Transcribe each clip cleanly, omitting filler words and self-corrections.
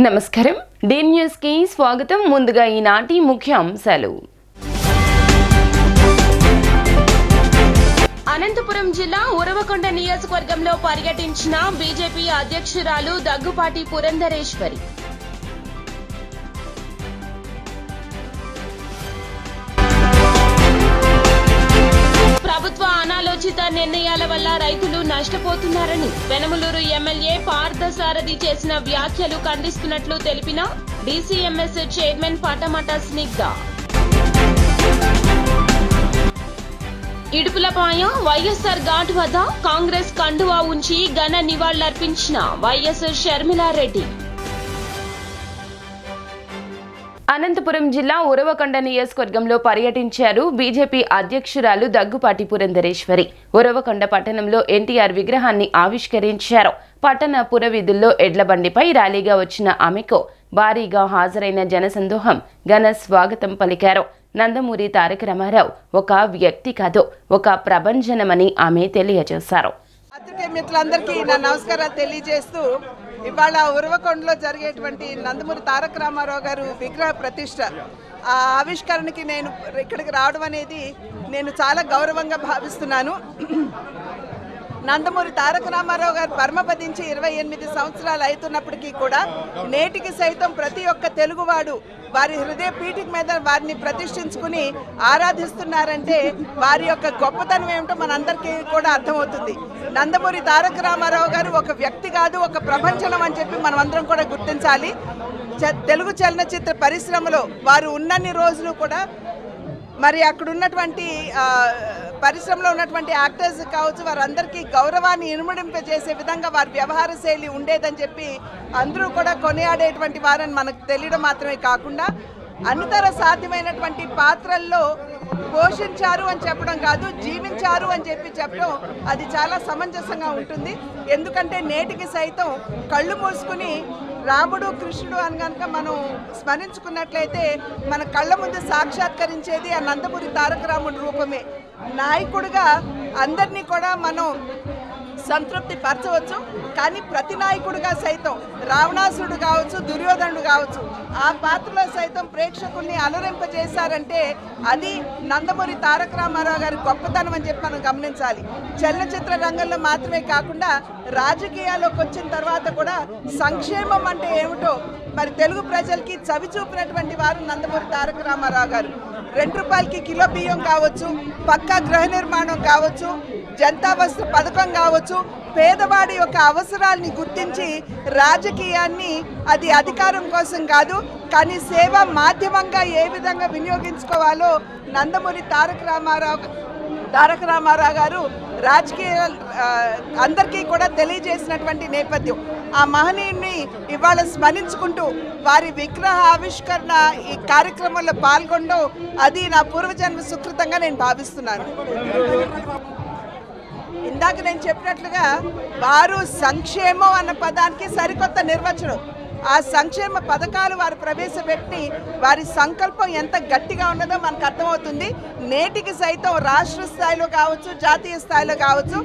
నమస్కారం D news కి స్వాగతం ముందుగా ఈనాటి ముఖ్య అంశాలు అనంతపురం జిల్లా ఉరవకొండ నియోజకవర్గంలో పర్యటించిన బీజేపీ అధ్యక్షురాలు దగ్గుపాటి పురంధరేశ్వరి ప్రభుత్వ అనాలోచిత నిర్ణయాల వల్ల రైతులు నష్టపోతున్నారని పెనమలూరు ఎమ్మెల్యే పార్థసారథి చేసిన వ్యాఖ్యలు ఖండిస్తున్నట్లు తెలిపిన డీసీఎంఎస్ చైర్మన్ పటమట స్నిగ్ధ. ఇడుపులపాయ వైఎస్ఆర్ ఘాట్ వద్ద కాంగ్రెస్ కండువా ఉంచి ఘన నివాళులర్పించిన వైఎస్ షర్మిలారెడ్డి. అనంతపురం జిల్లా ఉరవకొండ నియోజకవర్గంలో పర్యటించారు బీజేపీ అధ్యక్షురాలు దగ్గుపాటి పురంధరేశ్వరి. ఉరవకొండ పట్టణంలో ఎన్టీఆర్ విగ్రహాన్ని ఆవిష్కరించారు. పట్టణ పురవీధుల్లో ఎడ్లబండిపై ర్యాలీగా వచ్చిన ఆమెకు భారీగా హాజరైన జనసందోహం ఘన స్వాగతం పలికారు. నందమూరి తారక రామారావు ఒక వ్యక్తి కాదు, ఒక ప్రభంజనమని ఆమె తెలియజేశారు. మిత్రులందరికీ నా నమస్కారాలు తెలియజేస్తూ ఇవాళ ఉరవకొండలో జరిగేటువంటి నందమూరి తారక రామారావు గారు విగ్రహ ప్రతిష్ట ఆ ఆవిష్కరణకి నేను ఇక్కడికి రావడం అనేది నేను చాలా గౌరవంగా భావిస్తున్నాను. నందమూరి తారక రామారావు గారు పరమపదించి 28 సంవత్సరాలు అవుతున్నప్పటికీ కూడా నేటికి సైతం ప్రతి ఒక్క తెలుగువాడు వారి హృదయ పీఠిక మీద వారిని ప్రతిష్ఠించుకుని ఆరాధిస్తున్నారంటే వారి యొక్క గొప్పతనం ఏమిటో మనందరికీ కూడా అర్థమవుతుంది. నందమూరి తారక రామారావు గారు ఒక వ్యక్తి కాదు, ఒక ప్రపంచం అని చెప్పి మనం అందరం కూడా గుర్తించాలి. తెలుగు చలనచిత్ర పరిశ్రమలో వారు ఉన్నన్ని రోజులు కూడా మరి అక్కడ ఉన్నటువంటి పరిశ్రమలో ఉన్నటువంటి యాక్టర్స్ కావచ్చు వారందరికీ గౌరవాన్ని ఇనుమడింపజేసే విధంగా వారి వ్యవహార శైలి ఉండేదని చెప్పి అందరూ కూడా కొనియాడేటువంటి వారని మనకు తెలియడం మాత్రమే కాకుండా అన్నితర సాధ్యమైనటువంటి పాత్రల్లో పోషించారు అని చెప్పడం కాదు, జీవించారు అని చెప్పడం అది చాలా సమంజసంగా ఉంటుంది. ఎందుకంటే నేటికి సైతం కళ్ళు మూసుకుని రాముడు కృష్ణుడు అని కనుక మనం స్మరించుకున్నట్లయితే మన కళ్ళ ముందు సాక్షాత్కరించేది ఆ నందమూరి తారక రాముడి రూపమే. నాయకుడిగా అందరినీ కూడా మనం సంతృప్తి పరచవచ్చు, కానీ ప్రతి నాయకుడిగా సైతం రావణాసురుడు కావచ్చు, దుర్యోధనుడు కావచ్చు, ఆ పాత్రలో సైతం ప్రేక్షకుల్ని అలరింపజేశారంటే అది నందమూరి తారక రామారావు గారి గొప్పతనం అని చెప్పి మనం గమనించాలి. చలనచిత్ర రంగంలో మాత్రమే కాకుండా రాజకీయాల్లోకి వచ్చిన తర్వాత కూడా సంక్షేమం అంటే ఏమిటో మరి తెలుగు ప్రజలకి చవి చూపినటువంటి వారు నందమూరి తారక రామారావు గారు. 2 రూపాయలకి కిలో బియ్యం కావచ్చు, పక్కా గృహ నిర్మాణం కావచ్చు, జనతా వస్త్ర పథకం కావచ్చు, పేదవాడి యొక్క అవసరాలని గుర్తించి రాజకీయాన్ని అది అధికారం కోసం కాదు కానీ సేవా మాధ్యమంగా ఏ విధంగా వినియోగించుకోవాలో నందమూరి తారక రామారావు గారు రాజకీయ అందరికీ కూడా తెలియజేసినటువంటి నేపథ్యం. ఆ మహనీయుడిని ఇవాళ స్మరించుకుంటూ వారి విగ్రహ ఆవిష్కరణ ఈ కార్యక్రమంలో పాల్గొనడం అది నా పూర్వజన్మ సుకృతంగా నేను భావిస్తున్నాను. ఇందాక నేను చెప్పినట్లుగా వారు సంక్షేమం అన్న పదానికి సరికొత్త నిర్వచనం. ఆ సంక్షేమ పథకాలు వారు ప్రవేశపెట్టి వారి సంకల్పం ఎంత గట్టిగా ఉన్నదో మనకు అర్థమవుతుంది. నేటికి సైతం రాష్ట్ర స్థాయిలో కావచ్చు, జాతీయ స్థాయిలో కావచ్చు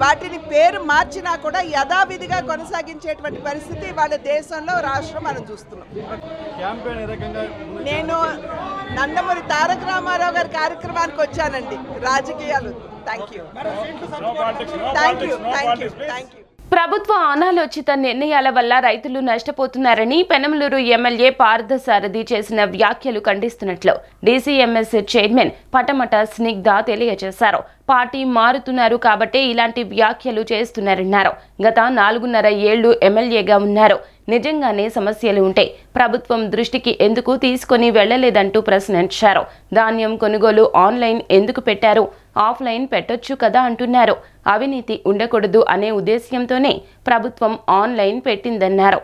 వాటిని పేరు మార్చినా కూడా యథావిధిగా కొనసాగించేటువంటి పరిస్థితి వాళ్ళ దేశంలో రాష్ట్రం మనం చూస్తున్నాం. నేను నందమూరి తారక రామారావు గారి కార్యక్రమానికి వచ్చానండి రాజకీయాలు. Thank you. ప్రభుత్వ అనాలోచిత నిర్ణయాల వల్ల రైతులు నష్టపోతున్నారని పెనమలూరు ఎమ్మెల్యే పార్థసారథి చేసిన వ్యాఖ్యలు ఖండిస్తున్నట్లు డీసీఎంఎస్ చైర్మన్ పటమట స్నిగ్ధ తెలియజేశారు. పార్టీ మారుతున్నారు కాబట్టే ఇలాంటి వ్యాఖ్యలు చేస్తున్నారన్నారు. గత 4.5 ఏళ్లు ఎమ్మెల్యేగా ఉన్నారు. నిజంగానే సమస్యలు ఉంటే ప్రభుత్వం దృష్టికి ఎందుకు తీసుకొని వెళ్లలేదంటూ ప్రశ్నించారు. ధాన్యం కొనుగోలు ఆన్లైన్ ఎందుకు పెట్టారు, ఆఫ్లైన్ పెట్టొచ్చు కదా అంటున్నారు. అవినీతి ఉండకూడదు అనే ఉద్దేశ్యంతోనే ప్రభుత్వం ఆన్లైన్ పెట్టిందన్నారు.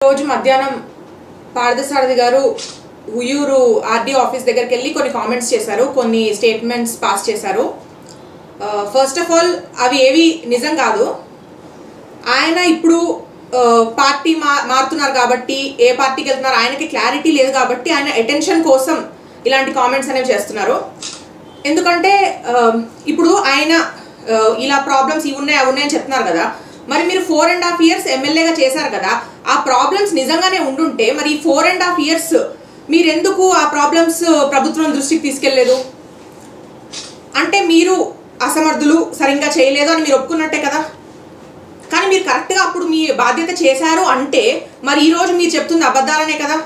రోజు మధ్యాహ్నం పార్థసారథి గారు ఉయ్యూరు ఆర్డీ ఆఫీస్ దగ్గరికి వెళ్ళి కొన్ని కామెంట్స్ చేశారు, కొన్ని స్టేట్మెంట్స్ పాస్ చేశారు. ఫస్ట్ ఆఫ్ ఆల్ అవి ఏవి నిజం కాదు. ఆయన ఇప్పుడు పార్టీ మారుతున్నారు కాబట్టి, ఏ పార్టీకి వెళ్తున్నారు ఆయనకి క్లారిటీ లేదు కాబట్టి ఆయన అటెన్షన్ కోసం ఇలాంటి కామెంట్స్ అనేవి చేస్తున్నారు. ఎందుకంటే ఇప్పుడు ఆయన ఇలా ప్రాబ్లమ్స్ ఇవి ఉన్నాయి అవి ఉన్నాయని చెప్తున్నారు కదా, మరి మీరు 4.5 years ఎమ్మెల్యేగా చేశారు కదా, ఆ ప్రాబ్లమ్స్ నిజంగానే ఉండుంటే మరి 4.5 years మీరెందుకు ఆ ప్రాబ్లమ్స్ ప్రభుత్వం దృష్టికి తీసుకెళ్లేదు? అంటే మీరు అసమర్థులు, సరిగ్గా చేయలేదు అని మీరు ఒప్పుకున్నట్టే కదా. కానీ మీరు కరెక్ట్గా అప్పుడు మీ బాధ్యత చేశారు అంటే మరి ఈరోజు మీరు చెప్తుంది అబద్ధాలనే కదా.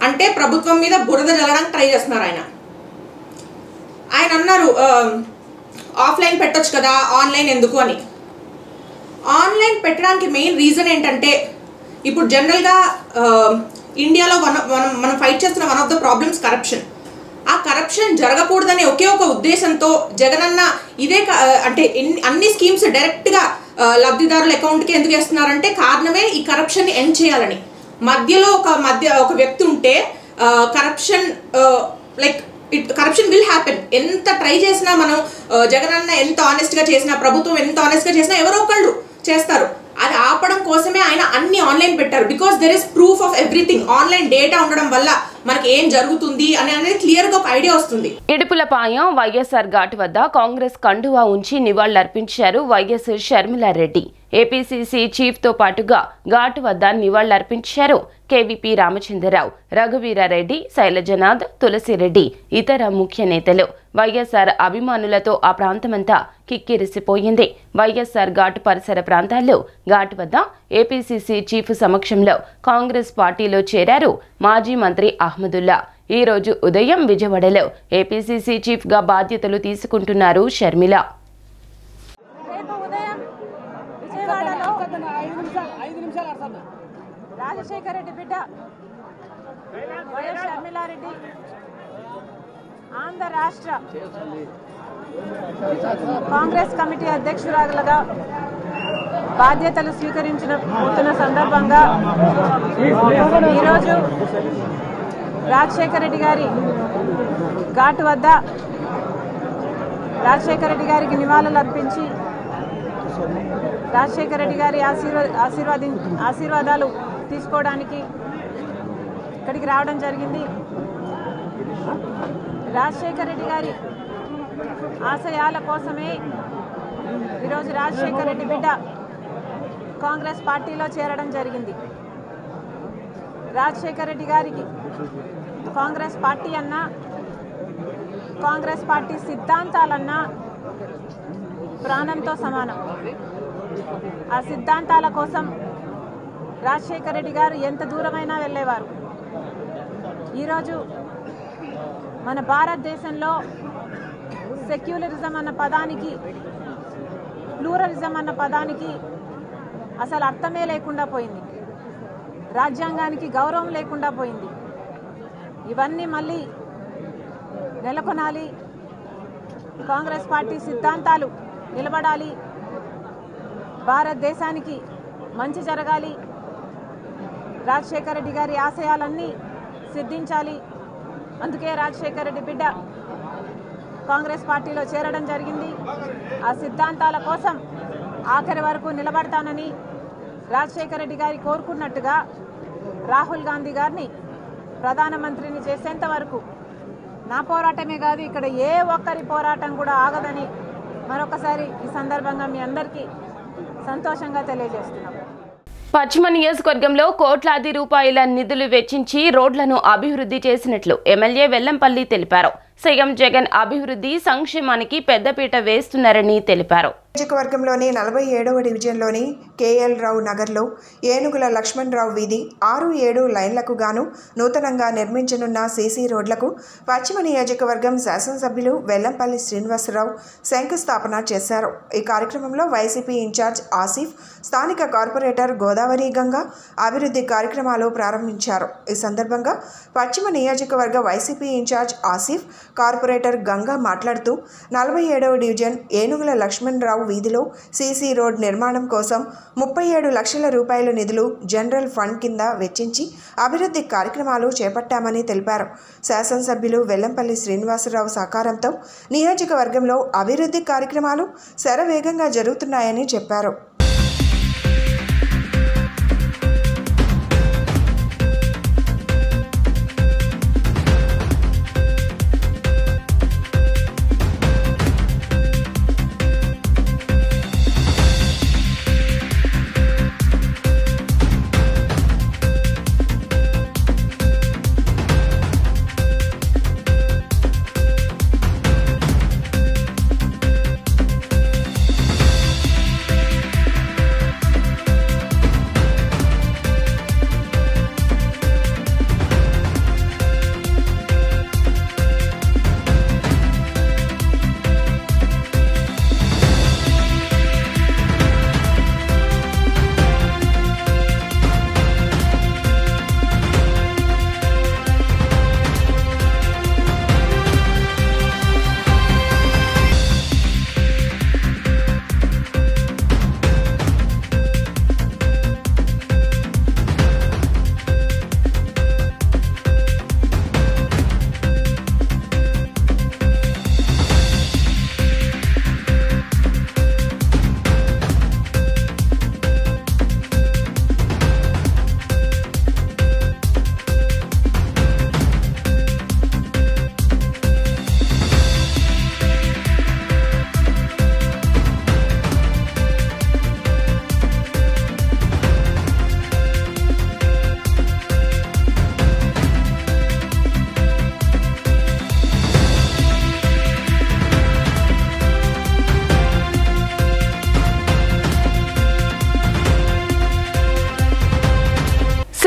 అంటే ప్రభుత్వం మీద బురద జల్లడానికి ట్రై చేస్తున్నారు ఆయన. ఆయన అన్నారు ఆఫ్లైన్ పెట్టొచ్చు కదా, ఆన్లైన్ ఎందుకు అని. ఆన్లైన్ పెట్టడానికి మెయిన్ రీజన్ ఏంటంటే ఇప్పుడు జనరల్గా ఇండియాలో మనం ఫైట్ చేస్తున్న one of the problems corruption. ఆ కరప్షన్ జరగకూడదనే ఒకే ఒక ఉద్దేశంతో జగనన్న ఇదే అంటే అన్ని స్కీమ్స్ డైరెక్ట్గా లబ్ధిదారుల అకౌంట్కి ఎందుకు వేస్తున్నారంటే కారణమే ఈ కరప్షన్ని ఎండ్ చేయాలని. మధ్యలో ఒక వ్యక్తి ఉంటే కరప్షన్ కరప్షన్ విల్ హ్యాపెన్. ఎంత ట్రై చేసినా మనం జగనన్న ఎంత ఆనెస్ట్గా చేసినా, ప్రభుత్వం ఎంత ఆనెస్ట్గా చేసినా ఎవరో ఒకళ్ళు చేస్తారు. అది ఆపడం కోసమే ఆయన అన్ని ఆన్లైన్ పెట్టారు. Because there is proof of everything. Online data ఉండడం వల్ల మనకి ఏం జరుగుతుంది అనేది క్లియర్ గా ఒక ఐడియా వస్తుంది. ఇడుపులపాయ వైఎస్ఆర్ ఘాట్ వద్ద కాంగ్రెస్ కండువా ఉంచి నివాళులర్పించారు వైఎస్ షర్మిలారెడ్డి. ఏపీసీసీ చీఫ్ తో పాటుగా ఘాట్ వద్ద నివాళులర్పించారు కేవీపీ రామచంద్రరావు, రఘువీరారెడ్డి, శైలజనాథ్, తులసిరెడ్డి, ఇతర ముఖ్య నేతలు. వైఎస్ఆర్ అభిమానులతో ఆ ప్రాంతమంతా కిక్కిరిసిపోయింది. వైఎస్ఆర్ ఘాట్ పరిసర ప్రాంతాల్లో ఘాట్ వద్ద ఏపీసీసీ చీఫ్ సమక్షంలో కాంగ్రెస్ పార్టీలో చేరారు మాజీ మంత్రి అహ్మదుల్లా. ఈ రోజు ఉదయం విజయవాడలో ఏపీసీసీ చీఫ్ గా బాధ్యతలు తీసుకుంటున్నారు షర్మిల. రాజశేఖర రెడ్డి బిడ్డ వైఎస్ షర్మిలారెడ్డి ఆంధ్ర రాష్ట్ర కాంగ్రెస్ కమిటీ అధ్యక్షురాలుగా బాధ్యతలు స్వీకరించిన సందర్భంగా ఈరోజు రాజశేఖర రెడ్డి గారి ఘాట్ వద్ద రాజశేఖర రెడ్డి గారికి నివాళులు అర్పించి రాజశేఖర రెడ్డి గారి ఆశీర్వాదాలు తీసుకోవడానికి ఇక్కడికి రావడం జరిగింది. రాజశేఖర రెడ్డి గారి ఆశయాల కోసమే ఈరోజు రాజశేఖర రెడ్డి బిడ్డ కాంగ్రెస్ పార్టీలో చేరడం జరిగింది. రాజశేఖర రెడ్డి గారికి కాంగ్రెస్ పార్టీ అన్నా, కాంగ్రెస్ పార్టీ సిద్ధాంతాలన్నా ప్రాణంతో సమానం. ఆ సిద్ధాంతాల కోసం రాజశేఖర రెడ్డి గారు ఎంత దూరమైనా వెళ్ళేవారు. ఈరోజు మన భారతదేశంలో సెక్యులరిజం అన్న పదానికి, ప్లూరలిజం అన్న పదానికి అసలు అర్థమే లేకుండా పోయింది. రాజ్యాంగానికి గౌరవం లేకుండా పోయింది. ఇవన్నీ మళ్ళీ నెలకొనాలి. కాంగ్రెస్ పార్టీ సిద్ధాంతాలు నిలబడాలి. భారతదేశానికి మంచి జరగాలి. రాజశేఖర రెడ్డి గారి ఆశయాలన్నీ సిద్ధించాలి. అందుకే రాజశేఖర రెడ్డి బిడ్డ కాంగ్రెస్ పార్టీలో చేరడం జరిగింది. ఆ సిద్ధాంతాల కోసం ఆఖరి వరకు నిలబడతానని రాజశేఖర రెడ్డి గారి కోరుకున్నట్టుగా రాహుల్ గాంధీ గారిని ప్రధానమంత్రిని చేసేంత వరకు నా పోరాటమే కాదు, ఇక్కడ ఏ ఒక్కరి పోరాటం కూడా ఆగదని మరొకసారి ఈ సందర్భంగా మీ అందరికీ సంతోషంగా తెలియజేస్తున్నాం. పశ్చిమ నియోజకవర్గంలో కోట్లాది రూపాయల నిధులు వెచ్చించి రోడ్లను అభివృద్ధి చేసినట్లు ఎమ్మెల్యే వెల్లంపల్లి తెలిపారు. సీఎం జగన్ అభివృద్ధి సంక్షేమానికి పెద్దపీట వేస్తున్నారని తెలిపారు. నియోజకవర్గంలోని 47వ డివిజన్లోని కేఎల్ రావు నగర్లో ఏనుగుల లక్ష్మణరావు వీధి 6-7 లైన్లకు గాను నూతనంగా నిర్మించనున్న సీసీ రోడ్లకు పశ్చిమ నియోజకవర్గం శాసనసభ్యులు వెల్లంపల్లి శ్రీనివాసరావు శంకుస్థాపన చేశారు. ఈ కార్యక్రమంలో వైసీపీ ఇన్ఛార్జ్ ఆసిఫ్, స్థానిక కార్పొరేటర్ గోదావరి గంగా అభివృద్ధి కార్యక్రమాలు ప్రారంభించారు. ఈ సందర్భంగా పశ్చిమ నియోజకవర్గ వైసీపీ ఇన్ఛార్జ్ ఆసిఫ్, కార్పొరేటర్ గంగా మాట్లాడుతూ 47వ డివిజన్ ఏనుగుల లక్ష్మణరావు వీధిలో సీసీ రోడ్ నిర్మాణం కోసం 37 లక్షల రూపాయల నిధులు జనరల్ ఫండ్ కింద వెచ్చించి అభివృద్ధి కార్యక్రమాలు చేపట్టామని తెలిపారు. శాసనసభ్యులు వెల్లంపల్లి శ్రీనివాసరావు సహకారంతో నియోజకవర్గంలో అభివృద్ధి కార్యక్రమాలు శరవేగంగా జరుగుతున్నాయని చెప్పారు.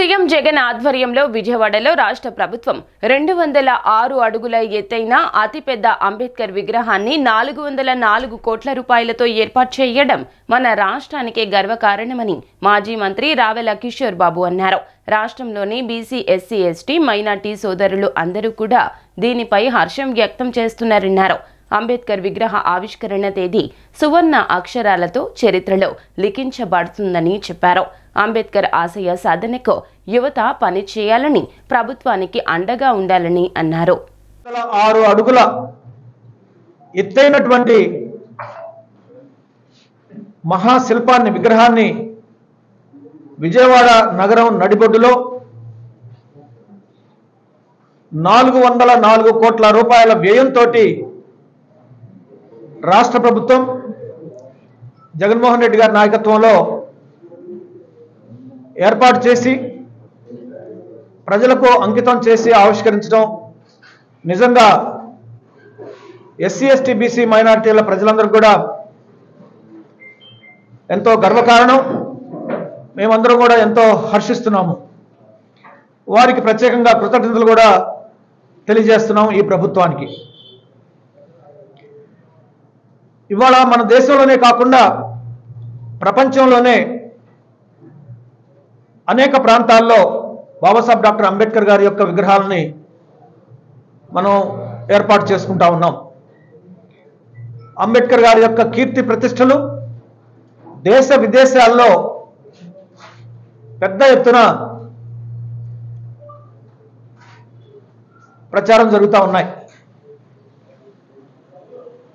సీఎం జగన్ ఆధ్వర్యంలో విజయవాడలో రాష్ట్ర ప్రభుత్వం 206 అడుగుల ఎత్తైన అతిపెద్ద అంబేద్కర్ విగ్రహాన్ని 404 కోట్ల రూపాయలతో ఏర్పాటు చేయడం మన రాష్ట్రానికే గర్వకారణమని మాజీ మంత్రి రావెల కిషోర్ బాబు అన్నారు. రాష్ట్రంలోని బీసీ, ఎస్సీ, ఎస్టీ, మైనార్టీ సోదరులు అందరూ కూడా దీనిపై హర్షం వ్యక్తం చేస్తున్నారన్నారు. అంబేద్కర్ విగ్రహ ఆవిష్కరణ తేదీ సువర్ణ అక్షరాలతో చరిత్రలో లిఖించబడుతుందని చెప్పారు. అంబేద్కర్ ఆశయ సాధనకు యువత పనిచేయాలని, ప్రభుత్వానికి అండగా ఉండాలని అన్నారు. 6 అడుగుల ఎత్తైనటువంటి మహాశిల్పాన్ని, విగ్రహాన్ని విజయవాడ నగరం నడిబొడ్డులో 404 కోట్ల రూపాయల వ్యయంతో రాష్ట్ర ప్రభుత్వం జగన్మోహన్ రెడ్డి గారి నాయకత్వంలో ఏర్పాటు చేసి ప్రజలకు అంకితం చేసి ఆవిష్కరించడం నిజంగా ఎస్సీ, ఎస్టీ, బీసీ, మైనారిటీల ప్రజలందరూ కూడా ఎంతో గర్వకారణం. మేమందరం కూడా ఎంతో హర్షిస్తున్నాము. వారికి ప్రత్యేకంగా కృతజ్ఞతలు కూడా తెలియజేస్తున్నాం ఈ ప్రభుత్వానికి. ఇవాళ మన దేశంలోనే కాకుండా ప్రపంచంలోనే అనేక ప్రాంతాల్లో బాబాసాహెబ్ డాక్టర్ అంబేద్కర్ గారి యొక్క విగ్రహాలని మనం ఏర్పాటు చేసుకుంటా ఉన్నాం. అంబేద్కర్ గారి యొక్క కీర్తి ప్రతిష్టలు దేశ విదేశాల్లో పెద్ద ఎత్తున ప్రచారం జరుగుతూ ఉన్నాయి.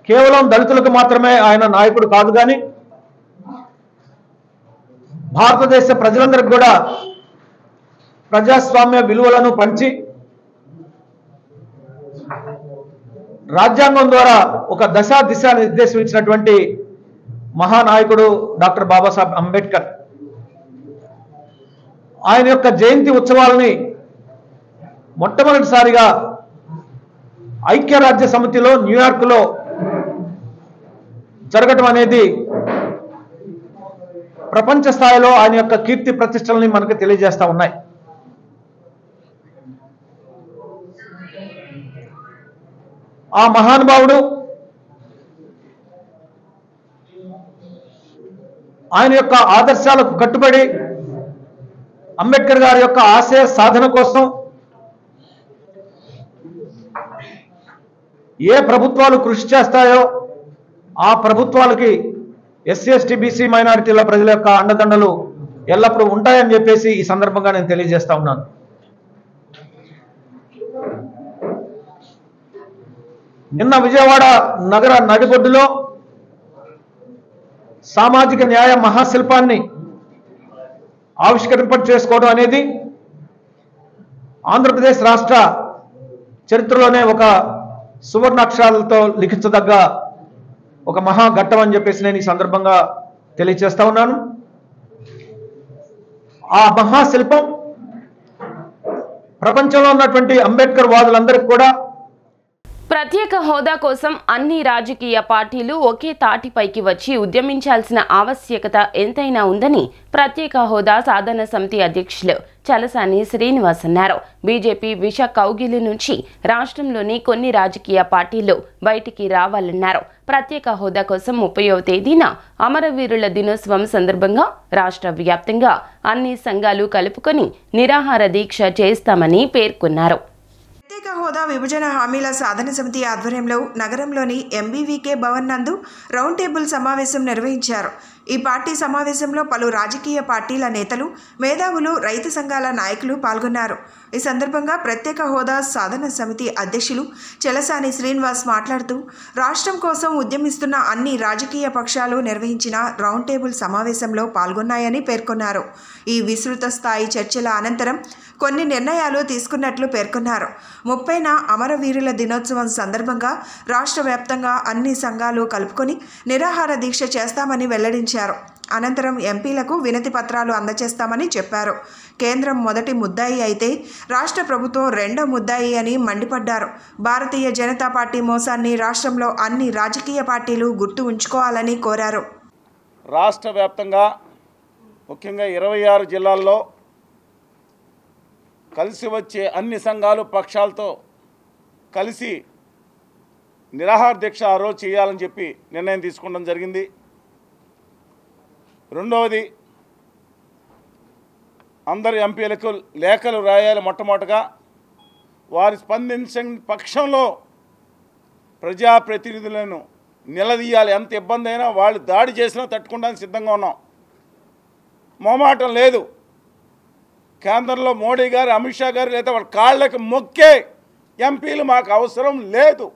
కేవలం దళితులకు మాత్రమే ఆయన నాయకుడు కాదు, కానీ భారతదేశ ప్రజలందరికీ కూడా ప్రజాస్వామ్య విలువలను పంచి రాజ్యాంగం ద్వారా ఒక దిశా నిర్దేశం ఇచ్చినటువంటి మహానాయకుడు డాక్టర్ బాబాసాహెబ్ అంబేద్కర్. ఆయన యొక్క జయంతి ఉత్సవాలని మొట్టమొదటిసారిగా ఐక్యరాజ్య సమితిలో న్యూయార్క్లో జరగటం అనేది ప్రపంచ స్థాయిలో ఆయన యొక్క కీర్తి ప్రతిష్టలని మనకు తెలియజేస్తా ఉన్నాయి. ఆ మహానుభావుడు ఆయన యొక్క ఆదర్శాలకు కట్టుబడి అంబేద్కర్ గారి యొక్క ఆశయ సాధన కోసం ఏ ప్రభుత్వాలు కృషి చేస్తాయో ఆ ప్రభుత్వాలకి ఎస్సీ, ఎస్టీ, బీసీ, మైనారిటీల ప్రజల యొక్క అండదండలు ఎల్లప్పుడూ ఉంటాయని చెప్పేసి ఈ సందర్భంగా నేను తెలియజేస్తా ఉన్నాను. నిన్న విజయవాడ నగర నడిబొడ్డులో సామాజిక న్యాయ మహాశిల్పాన్ని ఆవిష్కరింప చేసుకోవడం అనేది ఆంధ్రప్రదేశ్ రాష్ట్ర చరిత్రలోనే ఒక సువర్ణ అక్షరాలతో లిఖించదగ్గ ఒక మహాఘట్టం అని చెప్పేసి నేను ఈ సందర్భంగా తెలియజేస్తా ఉన్నాను. ఆ మహాశిల్పం ప్రపంచంలో ఉన్నటువంటి అంబేద్కర్ వాదులందరికీ కూడా ప్రత్యేక హోదా కోసం అన్ని రాజకీయ పార్టీలు ఒకే తాటిపైకి వచ్చి ఉద్యమించాల్సిన ఆవశ్యకత ఎంతైనా ఉందని ప్రత్యేక హోదా సాధన సమితి అధ్యక్షులు చలసాని శ్రీనివాస్ అన్నారు. బీజేపీ విష కౌగిలి నుంచి రాష్ట్రంలోని కొన్ని రాజకీయ పార్టీలు బయటికి రావాలన్నారు. ప్రత్యేక హోదా కోసం 30వ తేదీన అమరవీరుల దినోత్సవం సందర్భంగా రాష్ట్ర వ్యాప్తంగా అన్ని సంఘాలు కలుపుకొని నిరాహార దీక్ష చేస్తామని పేర్కొన్నారు. ప్రత్యేక హోదా విభజన హామీల సాధన సమితి ఆధ్వర్యంలో నగరంలోని ఎంబీవీకే భవన్ నందు రౌండ్ టేబుల్ సమావేశం నిర్వహించారు. ఈ పార్టీ సమావేశంలో పలు రాజకీయ పార్టీల నేతలు, మేధావులు, రైతు సంఘాల నాయకులు పాల్గొన్నారు. ఈ సందర్భంగా ప్రత్యేక హోదా సాధన సమితి అధ్యక్షులు చలసాని శ్రీనివాస్ మాట్లాడుతూ రాష్ట్రం కోసం ఉద్యమిస్తున్న అన్ని రాజకీయ పక్షాలు నిర్వహించిన రౌండ్ టేబుల్ సమావేశంలో పాల్గొన్నాయని పేర్కొన్నారు. ఈ విస్తృత స్థాయి చర్చల అనంతరం కొన్ని నిర్ణయాలు తీసుకున్నట్లు పేర్కొన్నారు. 30న అమరవీరుల దినోత్సవం సందర్భంగా రాష్ట్ర వ్యాప్తంగా అన్ని సంఘాలు కలుపుకొని నిరాహార దీక్ష చేస్తామని వెల్లడించారు. అనంతరం ఎంపీలకు వినతి పత్రాలు అందజేస్తామని చెప్పారు. కేంద్రం మొదటి ముద్దాయి అయితే రాష్ట్ర ప్రభుత్వం రెండో ముద్దాయి అని మండిపడ్డారు. భారతీయ జనతా పార్టీ మోసాన్ని రాష్ట్రంలో అన్ని రాజకీయ పార్టీలు గుర్తు ఉంచుకోవాలని కోరారు. రాష్ట్ర వ్యాప్తంగా ముఖ్యంగా 26 జిల్లాల్లో కలిసి వచ్చే అన్ని సంఘాలు పక్షాలతో కలిసి నిరాహార దీక్ష ఆ రోజు చేయాలని చెప్పి నిర్ణయం తీసుకోవడం జరిగింది. రెండవది, అందరు ఎంపీలకు లేఖలు రాయాలి. మొట్టమొదటిగా వారు స్పందించని పక్షంలో ప్రజాప్రతినిధులను నిలదీయాలి. ఎంత ఇబ్బంది అయినా వాళ్ళు దాడి చేసినా తట్టుకోవడానికి సిద్ధంగా ఉన్నాం. మొహమాటం లేదు. కేంద్రంలో మోడీ గారు, అమిత్ షా గారు లేదా వాళ్ళ కాళ్ళకి మొక్కే ఎంపీలు మాకు అవసరం లేదు.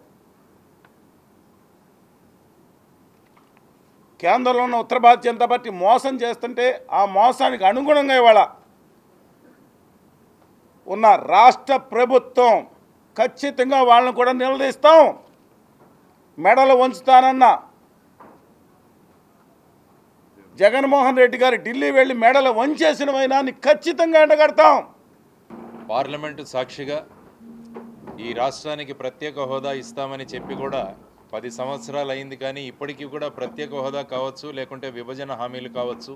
కేంద్రంలో ఉన్న ఉత్తర భారతీయ జనతా పార్టీ మోసం చేస్తుంటే ఆ మోసానికి అనుగుణంగా ఇవాళ ఉన్న రాష్ట్ర ప్రభుత్వం ఖచ్చితంగా వాళ్ళని కూడా నిలదీస్తాం. మెడలు వంచుతానన్న జగన్మోహన్ రెడ్డి గారు ఢిల్లీ వెళ్ళి మెడలు వంచేసిన వైనాన్ని ఖచ్చితంగా ఎండగడతాం. పార్లమెంటు సాక్షిగా ఈ రాష్ట్రానికి ప్రత్యేక హోదా ఇస్తామని చెప్పి కూడా 10 సంవత్సరాలు అయింది, కానీ ఇప్పటికీ కూడా ప్రత్యేక హోదా కావచ్చు, లేకుంటే విభజన హామీలు కావచ్చు,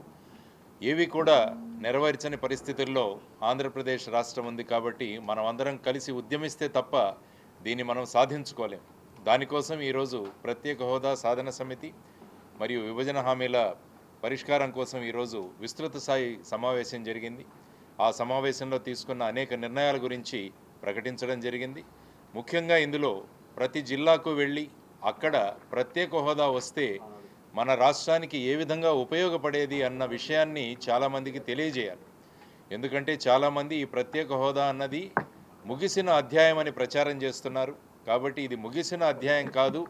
ఏవి కూడా నెరవేర్చని పరిస్థితుల్లో ఆంధ్రప్రదేశ్ రాష్ట్రం ఉంది. కాబట్టి మనం అందరం కలిసి ఉద్యమిస్తే తప్ప దీన్ని మనం సాధించుకోలేం. దానికోసం ఈరోజు ప్రత్యేక హోదా సాధన సమితి మరియు విభజన హామీల పరిష్కారం కోసం ఈరోజు విస్తృత స్థాయి సమావేశం జరిగింది. ఆ సమావేశంలో తీసుకున్న అనేక నిర్ణయాల గురించి ప్రకటించడం జరిగింది. ముఖ్యంగా ఇందులో ప్రతి జిల్లాకు వెళ్ళి అక్కడ ప్రత్యేక హోదా వస్తే మన రాష్ట్రానికి ఏ విధంగా ఉపయోగపడేది అన్న విషయాన్ని చాలామందికి తెలియజేయాలి. ఎందుకంటే చాలామంది ఈ ప్రత్యేక హోదా అన్నది ముగిసిన అధ్యాయం అని ప్రచారం చేస్తున్నారు. కాబట్టి ఇది ముగిసిన అధ్యాయం కాదు,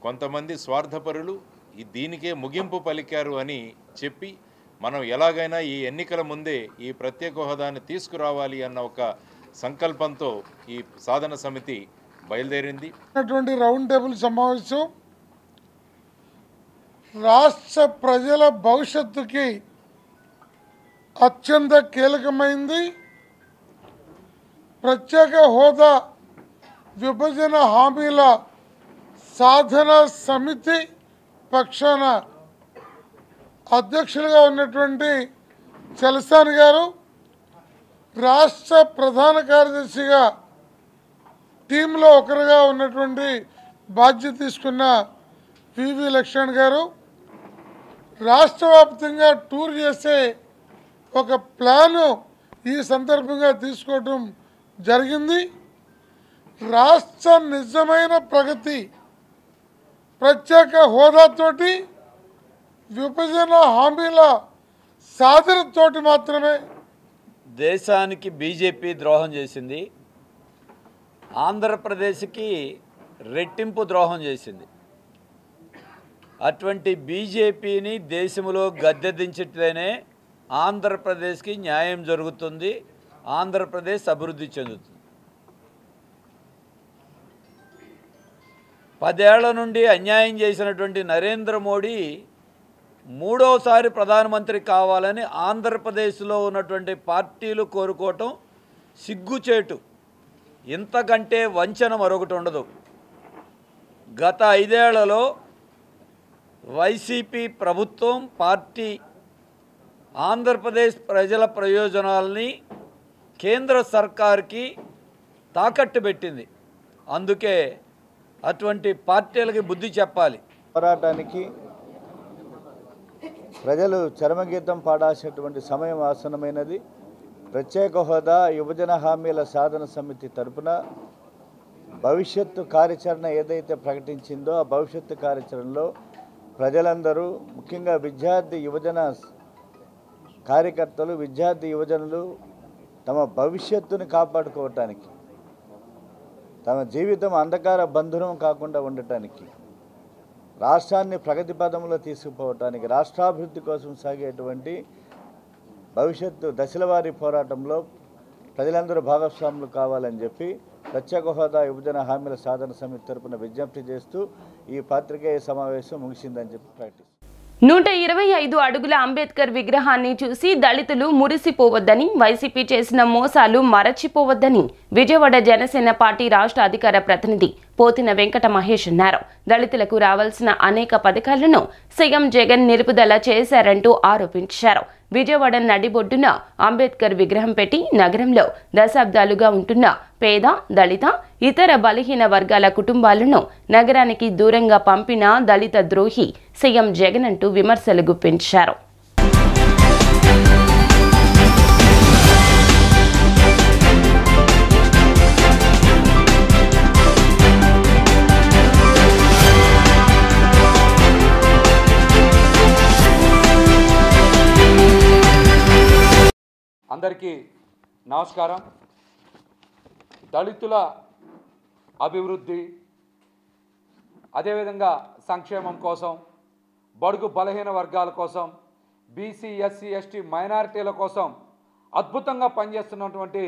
కొంతమంది స్వార్థపరులు దీనికే ముగింపు పలికారు అని చెప్పి మనం ఎలాగైనా ఈ ఎన్నికల ముందే ఈ ప్రత్యేక హోదాను తీసుకురావాలి అన్న ఒక సంకల్పంతో ఈ సాధన సమితి బయలుదేరింది. రౌండ్ టేబుల్ సమావేశం రాష్ట్ర ప్రజల భవిష్యత్తుకి అత్యంత కీలకమైంది. ప్రత్యేక హోదా విభజన హామీల సాధన సమితి పక్షాన అధ్యక్షులుగా ఉన్నటువంటి చలసాని గారు, రాష్ట్ర ప్రధాన కార్యదర్శిగా టీంలో ఒకరుగా ఉన్నటువంటి బాధ్యత తీసుకున్న పివి లక్ష్మణ్ గారు, రాష్ట్ర వ్యాప్తంగా టూర్ చేసే ఒక ప్లాను ఈ సందర్భంగా తీసుకోవడం జరిగింది. రాష్ట్ర నిజమైన ప్రగతి ప్రత్యేక హోదాతోటి విభజన హామీల సాధనతోటి మాత్రమే. దేశానికి బీజేపీ ద్రోహం చేసింది, ఆంధ్రప్రదేశ్కి రెట్టింపు ద్రోహం చేసింది. అటువంటి బీజేపీని దేశంలో గద్దెదించితేనే ఆంధ్రప్రదేశ్కి న్యాయం జరుగుతుంది, ఆంధ్రప్రదేశ్ అభివృద్ధి చెందుతుంది. 10 ఏళ్ల నుండి అన్యాయం చేసినటువంటి నరేంద్ర మోడీ మూడోసారి ప్రధానమంత్రి కావాలని ఆంధ్రప్రదేశ్లో ఉన్నటువంటి పార్టీలు కోరుకోవటం సిగ్గుచేటు. ఇంతకంటే వంచన మరొకటి ఉండదు. గత 5 ఏళ్లలో వైసీపీ ప్రభుత్వం పార్టీ ఆంధ్రప్రదేశ్ ప్రజల ప్రయోజనాలని కేంద్ర సర్కార్కి తాకట్టు పెట్టింది. అందుకే అటువంటి పార్టీలకి బుద్ధి చెప్పాలి. పోరాటానికి ప్రజలు చరమగీతం పాడాల్సినటువంటి సమయం ఆసన్నమైనది. ప్రత్యేక హోదా విభజన హామీల సాధన సమితి తరపున భవిష్యత్తు కార్యాచరణ ఏదైతే ప్రకటించిందో ఆ భవిష్యత్తు కార్యాచరణలో ప్రజలందరూ, ముఖ్యంగా విద్యార్థి యువజన కార్యకర్తలు, విద్యార్థి యువజనులు తమ భవిష్యత్తుని కాపాడుకోవటానికి, తమ జీవితం అంధకార బంధురం కాకుండా ఉండటానికి, రాష్ట్రాన్ని ప్రగతి పదంలో తీసుకుపోవటానికి, రాష్ట్రాభివృద్ధి కోసం సాగేటువంటి భవిష్యత్తు దశలవారీ పోరాటంలో ప్రజలందరూ భాగస్వాములు కావాలని చెప్పి ప్రత్యేక హోదా విభజన హామీల సాధన సమితి తరపున విజ్ఞప్తి చేస్తూ ఈ పత్రికేయ సమావేశం ముగిసిందని చెప్పి ప్రకటిస్తారు. 125 అడుగుల అంబేద్కర్ విగ్రహాన్ని చూసి దళితులు మురిసిపోవద్దని, వైసీపీ చేసిన మోసాలు మరచిపోవద్దని విజయవాడ జనసేన పార్టీ రాష్ట్ర అధికార ప్రతినిధి పోతిన వెంకట మహేష్ అన్నారు. దళితులకు రావాల్సిన అనేక పథకాలను సీఎం జగన్ నిలుపుదల చేశారంటూ ఆరోపించారు. విజయవాడ నడిబొడ్డున అంబేద్కర్ విగ్రహం పెట్టి నగరంలో దశాబ్దాలుగా ఉంటున్న పేద, దళిత, ఇతర బలహీన వర్గాల కుటుంబాలను నగరానికి దూరంగా పంపిన దళిత ద్రోహి సీఎం జగన్ అంటూ విమర్శలు గుప్పించారు. అందరికీ నమస్కారం. దళితుల అభివృద్ధి, అదేవిధంగా సంక్షేమం కోసం, బడుగు బలహీన వర్గాల కోసం, బీసీ, ఎస్సీ, ఎస్టీ మైనారిటీల కోసం అద్భుతంగా పనిచేస్తున్నటువంటి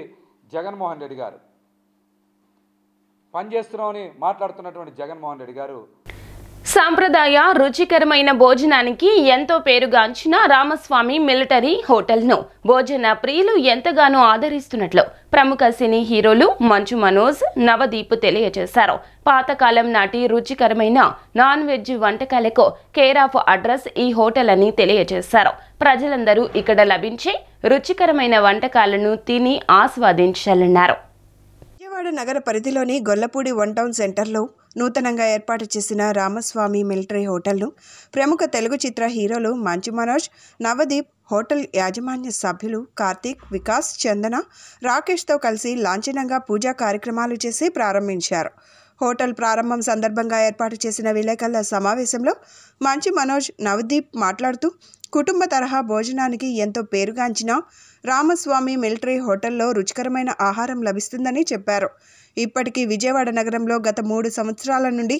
జగన్మోహన్ రెడ్డి గారు, పనిచేస్తున్నామని మాట్లాడుతున్నటువంటి జగన్మోహన్ రెడ్డి గారు సాంప్రదాయ రుచికరమైన భోజనానికి ఎంతో పేరుగాంచిన రామస్వామి మిలిటరీ హోటల్ను భోజన ప్రియులు ఎంతగానో ఆదరిస్తున్నట్లు ప్రముఖ సినీ హీరోలు మంచు మనోజ్, నవదీప్ తెలియజేశారు. పాతకాలం నాటి రుచికరమైన నాన్ వెజ్ వంటకాలకు కేర్ ఆఫ్ అడ్రస్ ఈ హోటల్ అని తెలియజేశారు. ప్రజలందరూ ఇక్కడ లభించే రుచికరమైన వంటకాలను తిని ఆస్వాదించాలన్నారు. విజయవాడ నగర పరిధిలోని గొల్లపూడి వన్ టౌన్ సెంటర్లో నూతనంగా ఏర్పాటు చేసిన రామస్వామి మిలిటరీ హోటల్ను ప్రముఖ తెలుగు చిత్ర హీరోలు మంచు మనోజ్, నవదీప్, హోటల్ యాజమాన్య సభ్యులు కార్తీక్, వికాస్, చందన, రాకేష్తో కలిసి లాంఛనంగా పూజా కార్యక్రమాలు చేసి ప్రారంభించారు. హోటల్ ప్రారంభం సందర్భంగా ఏర్పాటు చేసిన విలేకరుల సమావేశంలో మంచు మనోజ్, నవదీప్ మాట్లాడుతూ కుటుంబ తరహా భోజనానికి ఎంతో పేరుగాంచిన రామస్వామి మిలిటరీ హోటల్లో రుచికరమైన ఆహారం లభిస్తుందని చెప్పారు. ఇప్పటికీ విజయవాడ నగరంలో గత 3 సంవత్సరాల నుండి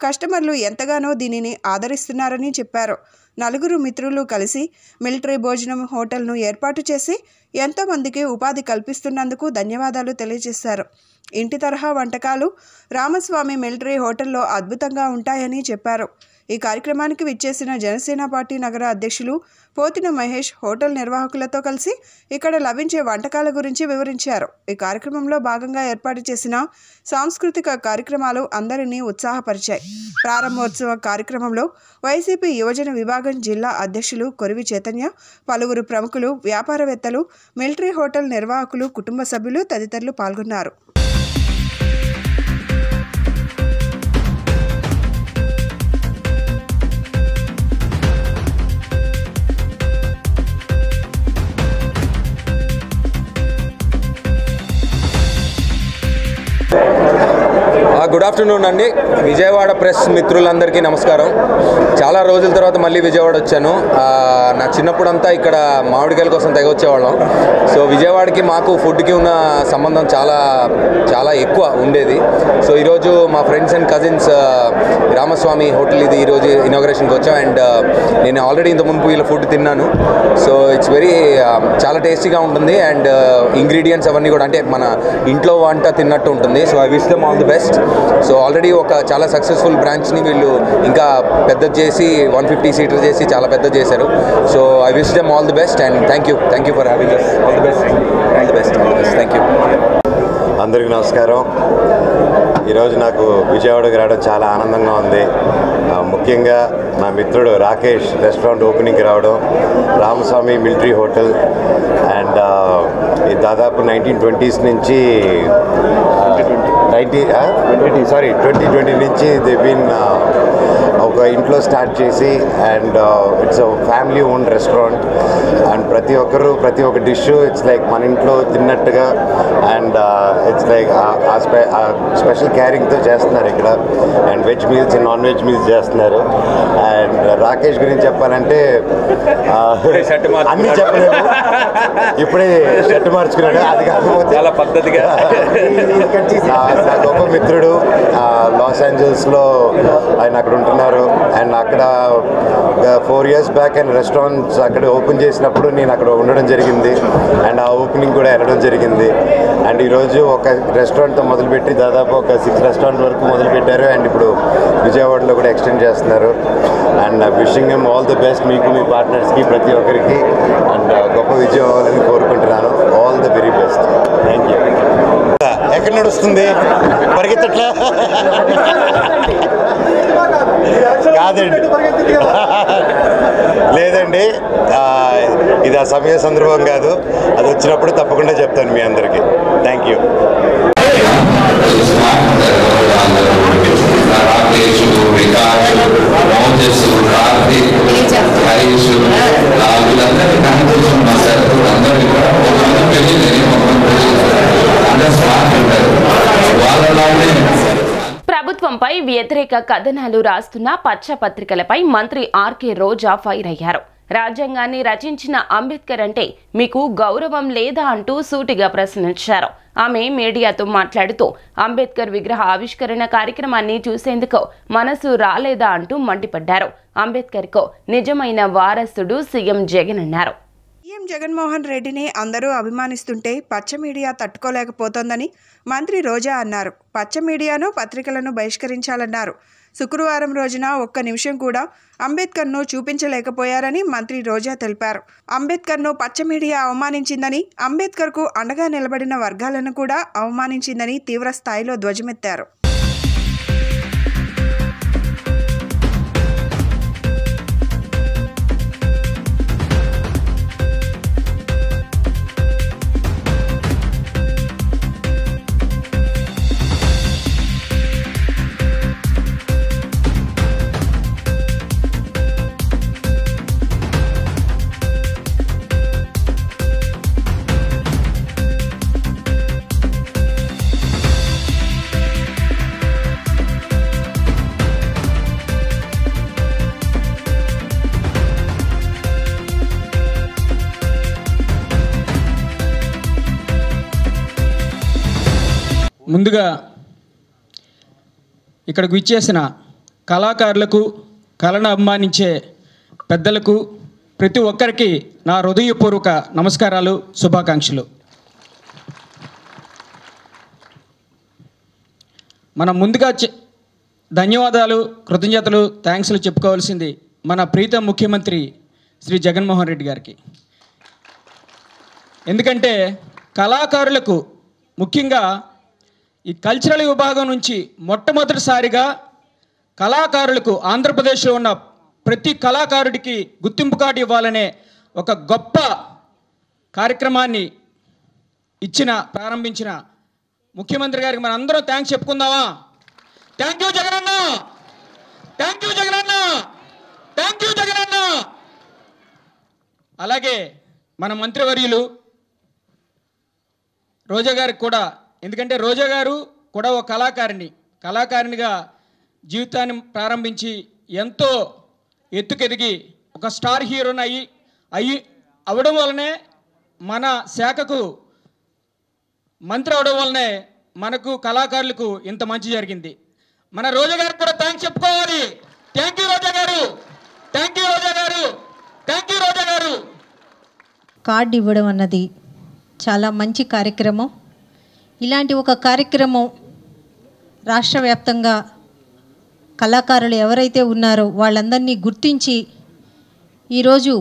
కస్టమర్లు ఎంతగానో దీనిని ఆదరిస్తున్నారని చెప్పారు. నలుగురు మిత్రులు కలిసి మిలిటరీ భోజనం హోటల్ను ఏర్పాటు చేసి ఎంతోమందికి ఉపాధి కల్పిస్తున్నందుకు ధన్యవాదాలు తెలియజేశారు. ఇంటి తరహా వంటకాలు రామస్వామి మిలిటరీ హోటల్లో అద్భుతంగా ఉంటాయని చెప్పారు. ఈ కార్యక్రమానికి విచ్చేసిన జనసేన పార్టీ నగర అధ్యక్షులు పోతిన మహేష్ హోటల్ నిర్వాహకులతో కలిసి ఇక్కడ లభించే వంటకాల గురించి వివరించారు. ఈ కార్యక్రమంలో భాగంగా ఏర్పాటు చేసిన సాంస్కృతిక కార్యక్రమాలు అందరినీ ఉత్సాహపరిచాయి. ప్రారంభోత్సవ కార్యక్రమంలో వైసీపీ యువజన విభాగం జిల్లా అధ్యక్షులు కొరివి చైతన్య, పలువురు ప్రముఖులు, వ్యాపారవేత్తలు, మిలిటరీ హోటల్ నిర్వాహకులు, కుటుంబ సభ్యులు తదితరులు పాల్గొన్నారు. గుడ్ ఆఫ్టర్నూన్ అండి. విజయవాడ ప్రెస్ మిత్రులందరికీ నమస్కారం. చాలా రోజుల తర్వాత మళ్ళీ విజయవాడ వచ్చాను. నా చిన్నప్పుడంతా ఇక్కడ మామిడికాయల కోసం తెగ వచ్చేవాళ్ళం. సో విజయవాడకి మాకు ఫుడ్కి ఉన్న సంబంధం చాలా చాలా ఎక్కువ ఉండేది. సో ఈరోజు మా friends and cousins Ramaswamy hotel ఇది ఈరోజు ఇనాగ్రేషన్కి వచ్చాం. అండ్ నేను ఆల్రెడీ ఇంత ముందు వీళ్ళ ఫుడ్ తిన్నాను. సో ఇట్స్ వెరీ చాలా టేస్టీగా ఉంటుంది. అండ్ ఇంగ్రీడియంట్స్ అవన్నీ కూడా అంటే మన ఇంట్లో వంట తిన్నట్టు ఉంటుంది. So I wish them all the best. So already ఒక చాలా సక్సెస్ఫుల్ బ్రాంచ్ని వీళ్ళు ఇంకా పెద్ద చేసి 150 సీటర్ చేసి చాలా పెద్ద చేశారు. So I wish them all the best and thank you for having us. All the best. Thank you. అందరికీ నమస్కారం. ఈరోజు నాకు విజయవాడకి రావడం చాలా ఆనందంగా ఉంది. ముఖ్యంగా నా మిత్రుడు రాకేష్ రెస్టారెంట్ ఓపెనింగ్కి రావడం, రామస్వామి మిలిటరీ హోటల్ అండ్ దాదాపు 1920s నుంచి 2020 నుంచి దే బీన్ ఒక ఇంట్లో స్టార్ట్ చేసి and it's family own restaurant and ప్రతి ఒక్క డిష్ ఇట్స్ లైక్ మన ఇంట్లో తిన్నట్టుగా అండ్ ఇట్స్ లైక్ స్పెషల్ క్యారింగ్తో చేస్తున్నారు ఇక్కడ. And veg meals non veg meals చేస్తున్నారు. అండ్ రాకేష్ గురించి చెప్పాలంటే అన్నీ చెప్పలేము, ఇప్పుడే షర్ట్ మార్చుకున్నాడు. అది కాకపోతే చాలా పద్ధతిగా నా గొప్ప మిత్రుడు లాస్ ఏంజల్స్లో ఆయన అక్కడ ఉంటున్నారు. అండ్ అక్కడ 4 years బ్యాక్ ఆయన రెస్టారెంట్స్ అక్కడ ఓపెన్ చేసినప్పుడు నేను అక్కడ ఉండడం జరిగింది. అండ్ ఆ ఓపెనింగ్ కూడా వెళ్ళడం జరిగింది. అండ్ ఈరోజు ఒక రెస్టారెంట్తో మొదలుపెట్టి దాదాపు ఒక 6 రెస్టారెంట్ వరకు మొదలుపెట్టారు. అండ్ ఇప్పుడు విజయవాడలో కూడా ఎక్స్టెండ్ చేస్తున్నారు. And wishing him all the best, మీకు మీ పార్ట్నర్స్కి ప్రతి ఒక్కరికి. అండ్ గొప్ప విజయం అవ్వాలని కోరుకుంటున్నాను. All the very best. Thank you. ఎక్కడ నడుస్తుంది పరిగెత్తట్లా కాదండి లేదండి ఇది ఆ సమయ సందర్భం కాదు అది వచ్చినప్పుడు తప్పకుండా చెప్తాను మీ అందరికీ థ్యాంక్ యూ ప్రభుత్వంపై వ్యతిరేక కథనాలు రాస్తున్న పచ్చ పత్రికలపై మంత్రి ఆర్కే రోజా ఫైర్ అయ్యారు. రాజ్యాంగాన్ని రచించిన అంబేద్కర్ అంటే మీకు గౌరవం లేదా అంటూ సూటిగా ప్రశ్నించారు. ఆమె మీడియాతో మాట్లాడుతూ అంబేద్కర్ విగ్రహ ఆవిష్కరణ కార్యక్రమాన్ని చూసేందుకు మనసు రాలేదా అంటూ మండిపడ్డారు. అంబేద్కర్కు నిజమైన వారసుడు సీఎం జగన్ అన్నారు. సీఎం జగన్మోహన్ రెడ్డిని అందరూ అభిమానిస్తుంటే పచ్చ మీడియా తట్టుకోలేకపోతోందని మంత్రి రోజా అన్నారు. పచ్చ మీడియాను పత్రికలను బహిష్కరించాలన్నారు. శుక్రవారం రోజున ఒక్క నిమిషం కూడా అంబేద్కర్ను చూపించలేకపోయారని మంత్రి రోజా తెలిపారు. అంబేద్కర్ను పచ్చ మీడియా అవమానించిందని, అంబేద్కర్కు అండగా నిలబడిన వర్గాలను కూడా అవమానించిందని తీవ్ర స్థాయిలో ధ్వజమెత్తారు. ముందుగా ఇక్కడికి విచ్చేసిన కళాకారులకు, కళను అభిమానించే పెద్దలకు ప్రతి ఒక్కరికి నా హృదయపూర్వక నమస్కారాలు, శుభాకాంక్షలు. మనం ముందుగా ధన్యవాదాలు, కృతజ్ఞతలు, థ్యాంక్స్లు చెప్పుకోవాల్సింది మన ప్రీతం ముఖ్యమంత్రి శ్రీ జగన్మోహన్ రెడ్డి గారికి. ఎందుకంటే కళాకారులకు ముఖ్యంగా ఈ కల్చరల్ విభాగం నుంచి మొట్టమొదటిసారిగా కళాకారులకు ఆంధ్రప్రదేశ్లో ఉన్న ప్రతి కళాకారుడికి గుర్తింపు కార్డు ఇవ్వాలనే ఒక గొప్ప కార్యక్రమాన్ని ప్రారంభించిన ముఖ్యమంత్రి గారికి మన అందరం థ్యాంక్స్ చెప్పుకుందామా? థ్యాంక్ యూ జగనన్న, థ్యాంక్ యూ జగనన్న, థ్యాంక్ యూ జగనన్న. అలాగే మన మంత్రివర్యులు రోజా గారికి కూడా, ఎందుకంటే రోజా గారు కూడా ఒక కళాకారినిగా జీవితాన్ని ప్రారంభించి ఎంతో ఎత్తుకెదిగి ఒక స్టార్ హీరోని అవడం వల్లనే మన శాఖకు మంత్రి అవడం వల్లనే మనకు కళాకారులకు ఇంత మంచి జరిగింది. మన రోజా గారికి కూడా థ్యాంక్స్ చెప్పుకోవాలి. థ్యాంక్ యూ రోజా గారు, థ్యాంక్ యూ రోజా గారు, థ్యాంక్ యూ రోజా గారు. కార్డు ఇవ్వడం అన్నది చాలా మంచి కార్యక్రమం. ఇలాంటి ఒక కార్యక్రమం రాష్ట్ర వ్యాప్తంగా కళాకారులు ఎవరైతే ఉన్నారో వాళ్ళందరినీ గుర్తించి ఈరోజు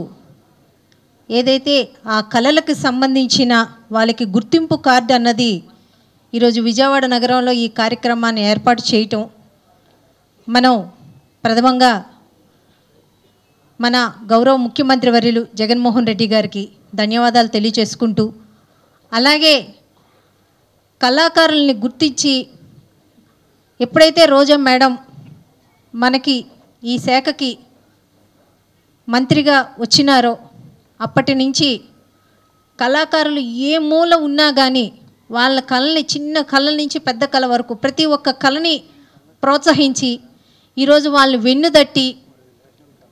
ఏదైతే ఆ కళలకు సంబంధించిన వాళ్ళకి గుర్తింపు కార్డు అన్నది ఈరోజు విజయవాడ నగరంలో ఈ కార్యక్రమాన్ని ఏర్పాటు చేయటం, మనం ప్రథమంగా మన గౌరవ ముఖ్యమంత్రి వర్యులు జగన్మోహన్ రెడ్డి గారికి ధన్యవాదాలు తెలియజేసుకుంటూ, అలాగే కళాకారుల్ని గుర్తించి ఎప్పుడైతే రోజా మేడం మనకి ఈ శాఖకి మంత్రిగా వచ్చినారో అప్పటి నుంచి కళాకారులు ఏ మూల ఉన్నా కానీ వాళ్ళ కళని, చిన్న కళల నుంచి పెద్ద కళ వరకు ప్రతి ఒక్క కళని ప్రోత్సహించి ఈరోజు వాళ్ళు వెన్నుదట్టి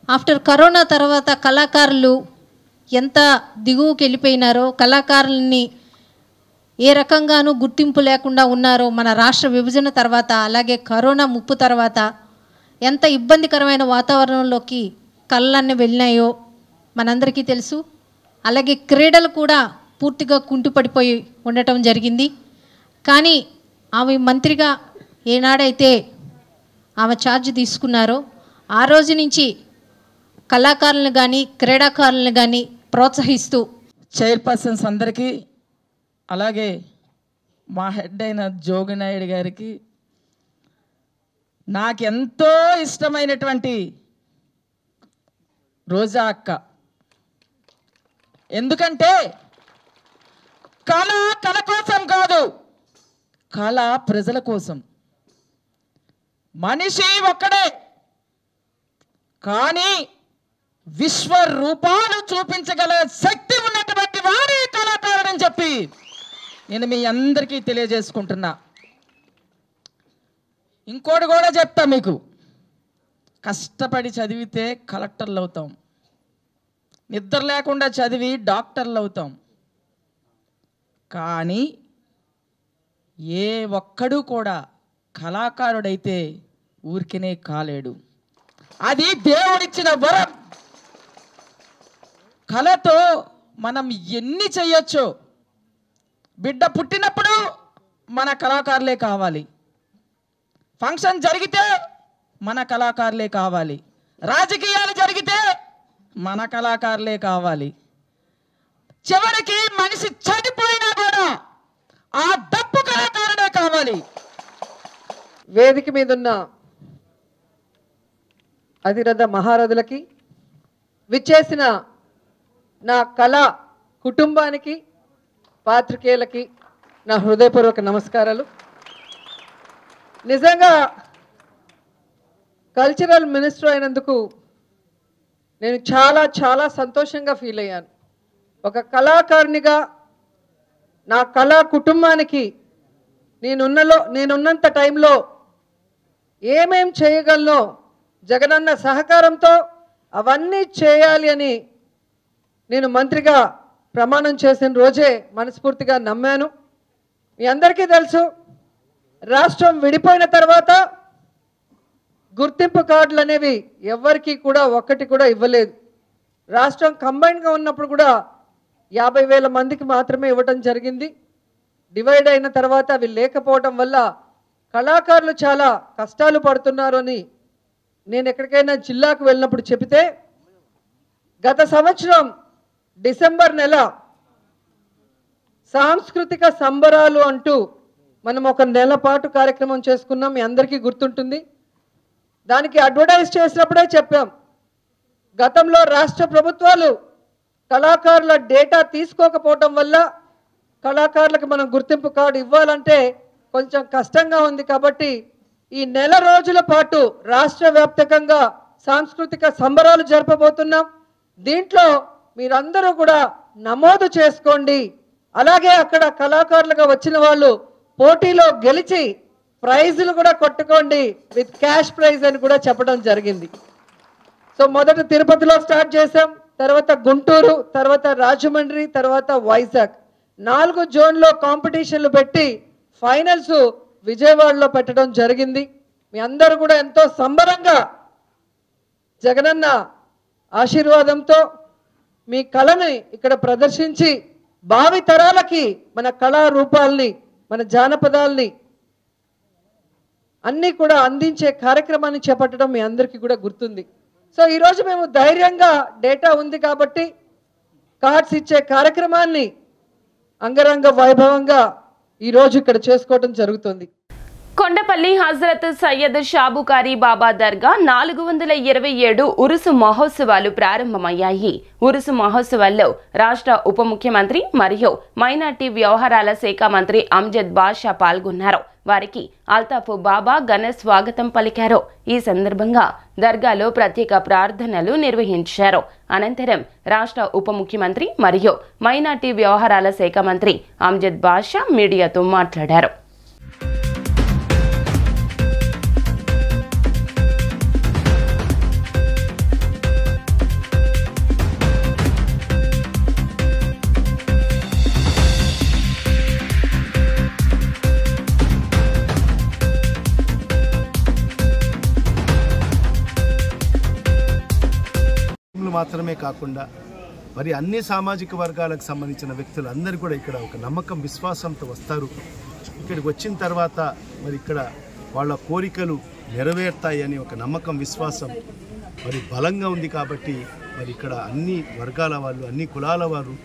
ఆఫ్టర్ కరోనా తర్వాత కళాకారులు ఎంత దిగువకి వెళ్ళిపోయినారో, కళాకారుల్ని ఏ రకంగానూ గుర్తింపు లేకుండా ఉన్నారో మన రాష్ట్ర విభజన తర్వాత, అలాగే కరోనా ముప్పు తర్వాత ఎంత ఇబ్బందికరమైన వాతావరణంలోకి కళలన్నీ వెళ్ళినాయో మనందరికీ తెలుసు. అలాగే క్రీడలు కూడా పూర్తిగా కుంటుపడిపోయి ఉండటం జరిగింది. కానీ ఆమె మంత్రిగా ఏనాడైతే ఆమె ఛార్జ్ తీసుకున్నారో ఆ రోజు నుంచి కళాకారులను కానీ క్రీడాకారులను కానీ ప్రోత్సహిస్తూ చైర్పర్సన్స్ అందరికీ, అలాగే మా హెడ్ అయిన జోగినాయుడు గారికి, నాకెంతో ఇష్టమైనటువంటి రోజా అక్క. ఎందుకంటే కళ కళ కోసం కాదు, కళ ప్రజల కోసం. మనిషి ఒక్కడే, కానీ విశ్వరూపాలు చూపించగల శక్తి ఉన్నటువంటి వాడే కళాకారుడని చెప్పి నేను మీ అందరికీ తెలియజేసుకుంటున్నా. ఇంకోటి కూడా చెప్తా మీకు, కష్టపడి చదివితే కలెక్టర్లు అవుతాం, నిద్ర లేకుండా చదివి డాక్టర్లు అవుతాం. కానీ ఏ ఒక్కడు కూడా కళాకారుడైతే ఊరికనే కాలేడు. అది దేవుడిచ్చిన వరం. కళతో మనం ఎన్ని చెయ్యొచ్చో. బిడ్డ పుట్టినప్పుడు మన కళాకారులే కావాలి, ఫంక్షన్ జరిగితే మన కళాకారులే కావాలి, రాజకీయాలు జరిగితే మన కళాకారులే కావాలి. చివరికి మనిషి చనిపోయినా కూడా ఆ డప్పు కళాకారుడే కావాలి. వేదిక మీద ఉన్న అధిరథ మహారథులకి, విచ్చేసిన నా కళా కుటుంబానికి, పాత్రికేయులకి నా హృదయపూర్వక నమస్కారాలు. నిజంగా కల్చరల్ మినిస్టర్ అయినందుకు నేను చాలా చాలా సంతోషంగా ఫీల్ అయ్యాను. ఒక కళాకారునిగా నా కళా కుటుంబానికి నేనున్నంత టైంలో ఏమేం చేయగలనో జగనన్న సహకారంతో అవన్నీ చేయాలి అని నేను మంత్రిగా ప్రమాణం చేసిన రోజే మనస్ఫూర్తిగా నమ్మాను. మీ అందరికీ తెలుసు, రాష్ట్రం విడిపోయిన తర్వాత గుర్తింపు కార్డులు అనేవి ఎవరికి కూడా ఒక్కటి కూడా ఇవ్వలేదు. రాష్ట్రం కంబైన్గా ఉన్నప్పుడు కూడా 50,000 మందికి మాత్రమే ఇవ్వడం జరిగింది. డివైడ్ అయిన తర్వాత అవి లేకపోవడం వల్ల కళాకారులు చాలా కష్టాలు పడుతున్నారు అని నేను ఎక్కడికైనా జిల్లాకు వెళ్ళినప్పుడు చెబితే, గత సంవత్సరం డిసెంబర్ నెల సాంస్కృతిక సంబరాలు అంటూ మనం ఒక నెల పాటు కార్యక్రమం చేసుకున్నాం. మీ అందరికీ గుర్తుంటుంది. దానికి అడ్వర్టైజ్ చేసినప్పుడే చెప్పాం, గతంలో రాష్ట్ర ప్రభుత్వాలు కళాకారుల డేటా తీసుకోకపోవటం వల్ల కళాకారులకు మనం గుర్తింపు కార్డు ఇవ్వాలంటే కొంచెం కష్టంగా ఉంది. కాబట్టి ఈ నెల రోజుల పాటు రాష్ట్ర వ్యాప్తంగా సాంస్కృతిక సంబరాలు జరపబోతున్నాం. దీంట్లో మీరందరూ కూడా నమోదు చేసుకోండి. అలాగే అక్కడ కళాకారులుగా వచ్చిన వాళ్ళు పోటీలో గెలిచి ప్రైజులు కూడా కొట్టుకోండి, విత్ క్యాష్ ప్రైజ్ అని కూడా చెప్పడం జరిగింది. సో మొదట తిరుపతిలో స్టార్ట్ చేసాం, తర్వాత గుంటూరు, తర్వాత రాజమండ్రి, తర్వాత వైజాగ్ 4 జోన్లో కాంపిటీషన్లు పెట్టి ఫైనల్స్ విజయవాడలో పెట్టడం జరిగింది. మీ అందరూ కూడా ఎంతో సంబరంగా జగనన్న ఆశీర్వాదంతో మీ కళని ఇక్కడ ప్రదర్శించి భావి తరాలకి మన కళారూపాల్ని, మన జానపదాల్ని అన్నీ కూడా అందించే కార్యక్రమాన్ని చేపట్టడం మీ అందరికీ కూడా గుర్తుంది. సో ఈరోజు మేము ధైర్యంగా డేటా ఉంది కాబట్టి కార్డ్స్ ఇచ్చే కార్యక్రమాన్ని అంగరంగ వైభవంగా ఈరోజు ఇక్కడ చేసుకోవడం జరుగుతుంది. కొండపల్లి హజరత్ సయ్యద్ షాబుకారి బాబా దర్గా 427 ఉరుసు మహోత్సవాలు ప్రారంభమయ్యాయి. ఉరుసు మహోత్సవాల్లో రాష్ట్ర ఉప ముఖ్యమంత్రి మరియు మైనార్టీ వ్యవహారాల శాఖ మంత్రి అమ్జద్ బాషా పాల్గొన్నారు. వారికి అల్తాఫ్ బాబా ఘన స్వాగతం పలికారు. ఈ సందర్భంగా దర్గాలో ప్రత్యేక ప్రార్థనలు నిర్వహించారు. అనంతరం రాష్ట్ర ఉప ముఖ్యమంత్రి మరియు మైనార్టీ వ్యవహారాల శాఖ మంత్రి అమ్జద్ బాషా మీడియాతో మాట్లాడారు. మాత్రమే కాకుండా మరి అన్ని సామాజిక వర్గాలకు సంబంధించిన వ్యక్తులు అందరూ కూడా ఇక్కడ ఒక నమ్మకం, విశ్వాసంతో వస్తారు. ఇక్కడికి వచ్చిన తర్వాత మరి ఇక్కడ వాళ్ళ కోరికలు నెరవేరుతాయి అని ఒక నమ్మకం, విశ్వాసం మరి బలంగా ఉంది. కాబట్టి మరి ఇక్కడ అన్ని వర్గాల వాళ్ళు, అన్ని కులాల వారు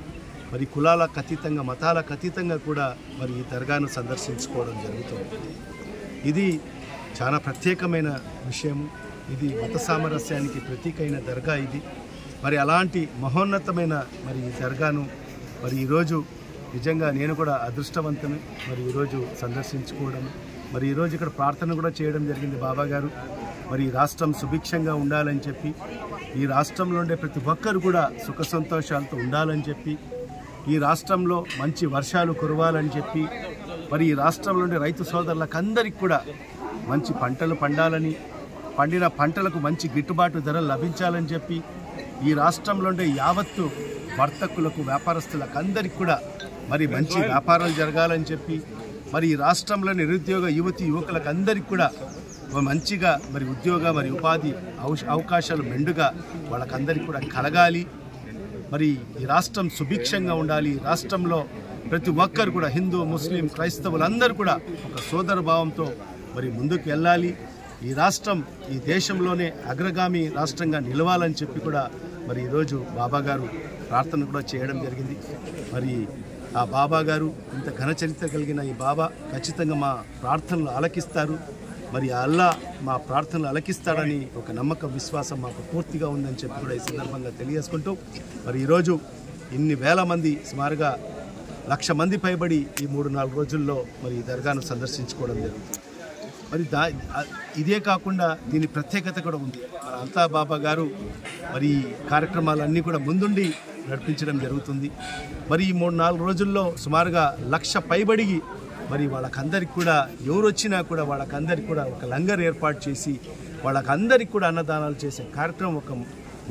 మరి కులాలకు అతీతంగా మతాలకు అతీతంగా కూడా మరి ఈ దర్గాను సందర్శించుకోవడం జరుగుతుంది. ఇది చాలా ప్రత్యేకమైన విషయం. ఇది మత సామరస్యానికి ప్రతీకైన దర్గా ఇది. మరి అలాంటి మహోన్నతమైన మరి ఈ దర్గాను మరి ఈరోజు నిజంగా నేను కూడా అదృష్టవంతమే మరి ఈరోజు సందర్శించుకోవడం, మరి ఈరోజు ఇక్కడ ప్రార్థన కూడా చేయడం జరిగింది. బాబా గారు మరి ఈ రాష్ట్రం సుభిక్షంగా ఉండాలని చెప్పి, ఈ రాష్ట్రంలో ఉండే ప్రతి ఒక్కరు కూడా సుఖ సంతోషాలతో ఉండాలని చెప్పి, ఈ రాష్ట్రంలో మంచి వర్షాలు కురవాలని చెప్పి, మరి ఈ రాష్ట్రంలో ఉండే రైతు సోదరులకు అందరికీ కూడా మంచి పంటలు పండాలని, పండిన పంటలకు మంచి గిట్టుబాటు ధరలు లభించాలని చెప్పి, ఈ రాష్ట్రంలో ఉండే యావత్తు వర్తకులకు వ్యాపారస్తులకు అందరికీ కూడా మరి మంచి వ్యాపారాలు జరగాలని చెప్పి, మరి ఈ రాష్ట్రంలో నిరుద్యోగ యువకులకు అందరికీ కూడా మంచిగా మరి ఉద్యోగ మరి ఉపాధి అవకాశాలు మెండుగా వాళ్ళకందరికీ కూడా కలగాలి. మరి ఈ రాష్ట్రం సుభిక్షంగా ఉండాలి. ఈ రాష్ట్రంలో ప్రతి ఒక్కరు కూడా హిందూ ముస్లిం క్రైస్తవులందరూ కూడా ఒక సోదర భావంతో మరి ముందుకు వెళ్ళాలి. ఈ రాష్ట్రం ఈ దేశంలోనే అగ్రగామి రాష్ట్రంగా నిలవాలని చెప్పి కూడా మరి ఈరోజు బాబా గారు ప్రార్థన కూడా చేయడం జరిగింది. మరి ఆ బాబా గారు ఇంత ఘన చరిత్ర కలిగిన ఈ బాబా ఖచ్చితంగా మా ప్రార్థనలు ఆలకిస్తారు. మరి అల్లా మా ప్రార్థనలు అలకిస్తాడని ఒక నమ్మకం విశ్వాసం మాకు పూర్తిగా ఉందని చెప్పి కూడా ఈ సందర్భంగా తెలియజేసుకుంటూ, మరి ఈరోజు ఇన్ని వేల మంది సుమారుగా 1,00,000 మంది పైబడి ఈ 3-4 రోజుల్లో మరి ఈ దర్గాను సందర్శించుకోవడం జరుగుతుంది. మరి ఇదే కాకుండా దీని ప్రత్యేకత కూడా ఉంది. మరి అంతా బాబా గారు మరి కార్యక్రమాలన్నీ కూడా ముందుండి నడిపించడం జరుగుతుంది. మరి ఈ 3-4 రోజుల్లో సుమారుగా 1,00,000 పైబడి మరి వాళ్ళకందరికి కూడా ఎవరు వచ్చినా కూడా వాళ్ళకందరికి కూడా ఒక లంగర్ ఏర్పాటు చేసి వాళ్ళకందరికి కూడా అన్నదానాలు చేసే కార్యక్రమం, ఒక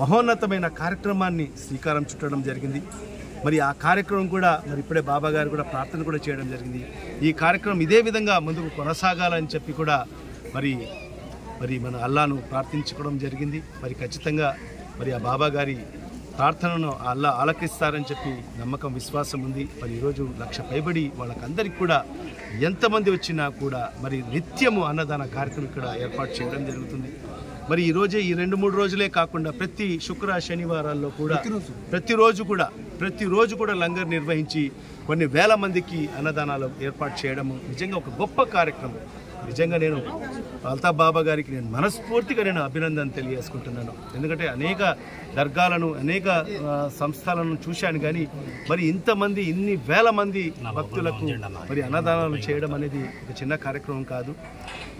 మహోన్నతమైన కార్యక్రమాన్ని శ్రీకారం చుట్టడం జరిగింది. మరి ఆ కార్యక్రమం కూడా మరి ఇప్పుడే బాబా గారు కూడా ప్రార్థన కూడా చేయడం జరిగింది. ఈ కార్యక్రమం ఇదే విధంగా ముందుకు కొనసాగాలని చెప్పి కూడా మరి మన అల్లాను ప్రార్థించుకోవడం జరిగింది. మరి ఖచ్చితంగా మరి ఆ బాబా గారి ప్రార్థనను అల్లా ఆలకిస్తారని చెప్పి నమ్మకం విశ్వాసం ఉంది. మరి ఈరోజు 1,00,000 పైబడి వాళ్ళకందరికీ కూడా ఎంతమంది వచ్చినా కూడా మరి నిత్యము అన్నదాన కార్యక్రమం ఇక్కడ ఏర్పాటు చేయడం జరుగుతుంది. మరి ఈరోజే ఈ 2-3 రోజులే కాకుండా ప్రతి శుక్ర శనివారాల్లో కూడా ప్రతిరోజు కూడా లంగర్ నిర్వహించి కొన్ని వేల మందికి అన్నదానాలు ఏర్పాటు చేయడము నిజంగా ఒక గొప్ప కార్యక్రమం. నిజంగా నేను అల్తాఫ్ బాబా గారికి నేను మనస్ఫూర్తిగా అభినందన తెలియజేసుకుంటున్నాను. ఎందుకంటే అనేక దర్గాలను అనేక సంస్థలను చూశాను, కానీ మరి ఇంతమంది ఇన్ని వేల మంది భక్తులకు మరి అన్నదానాలు చేయడం అనేది ఒక చిన్న కార్యక్రమం కాదు.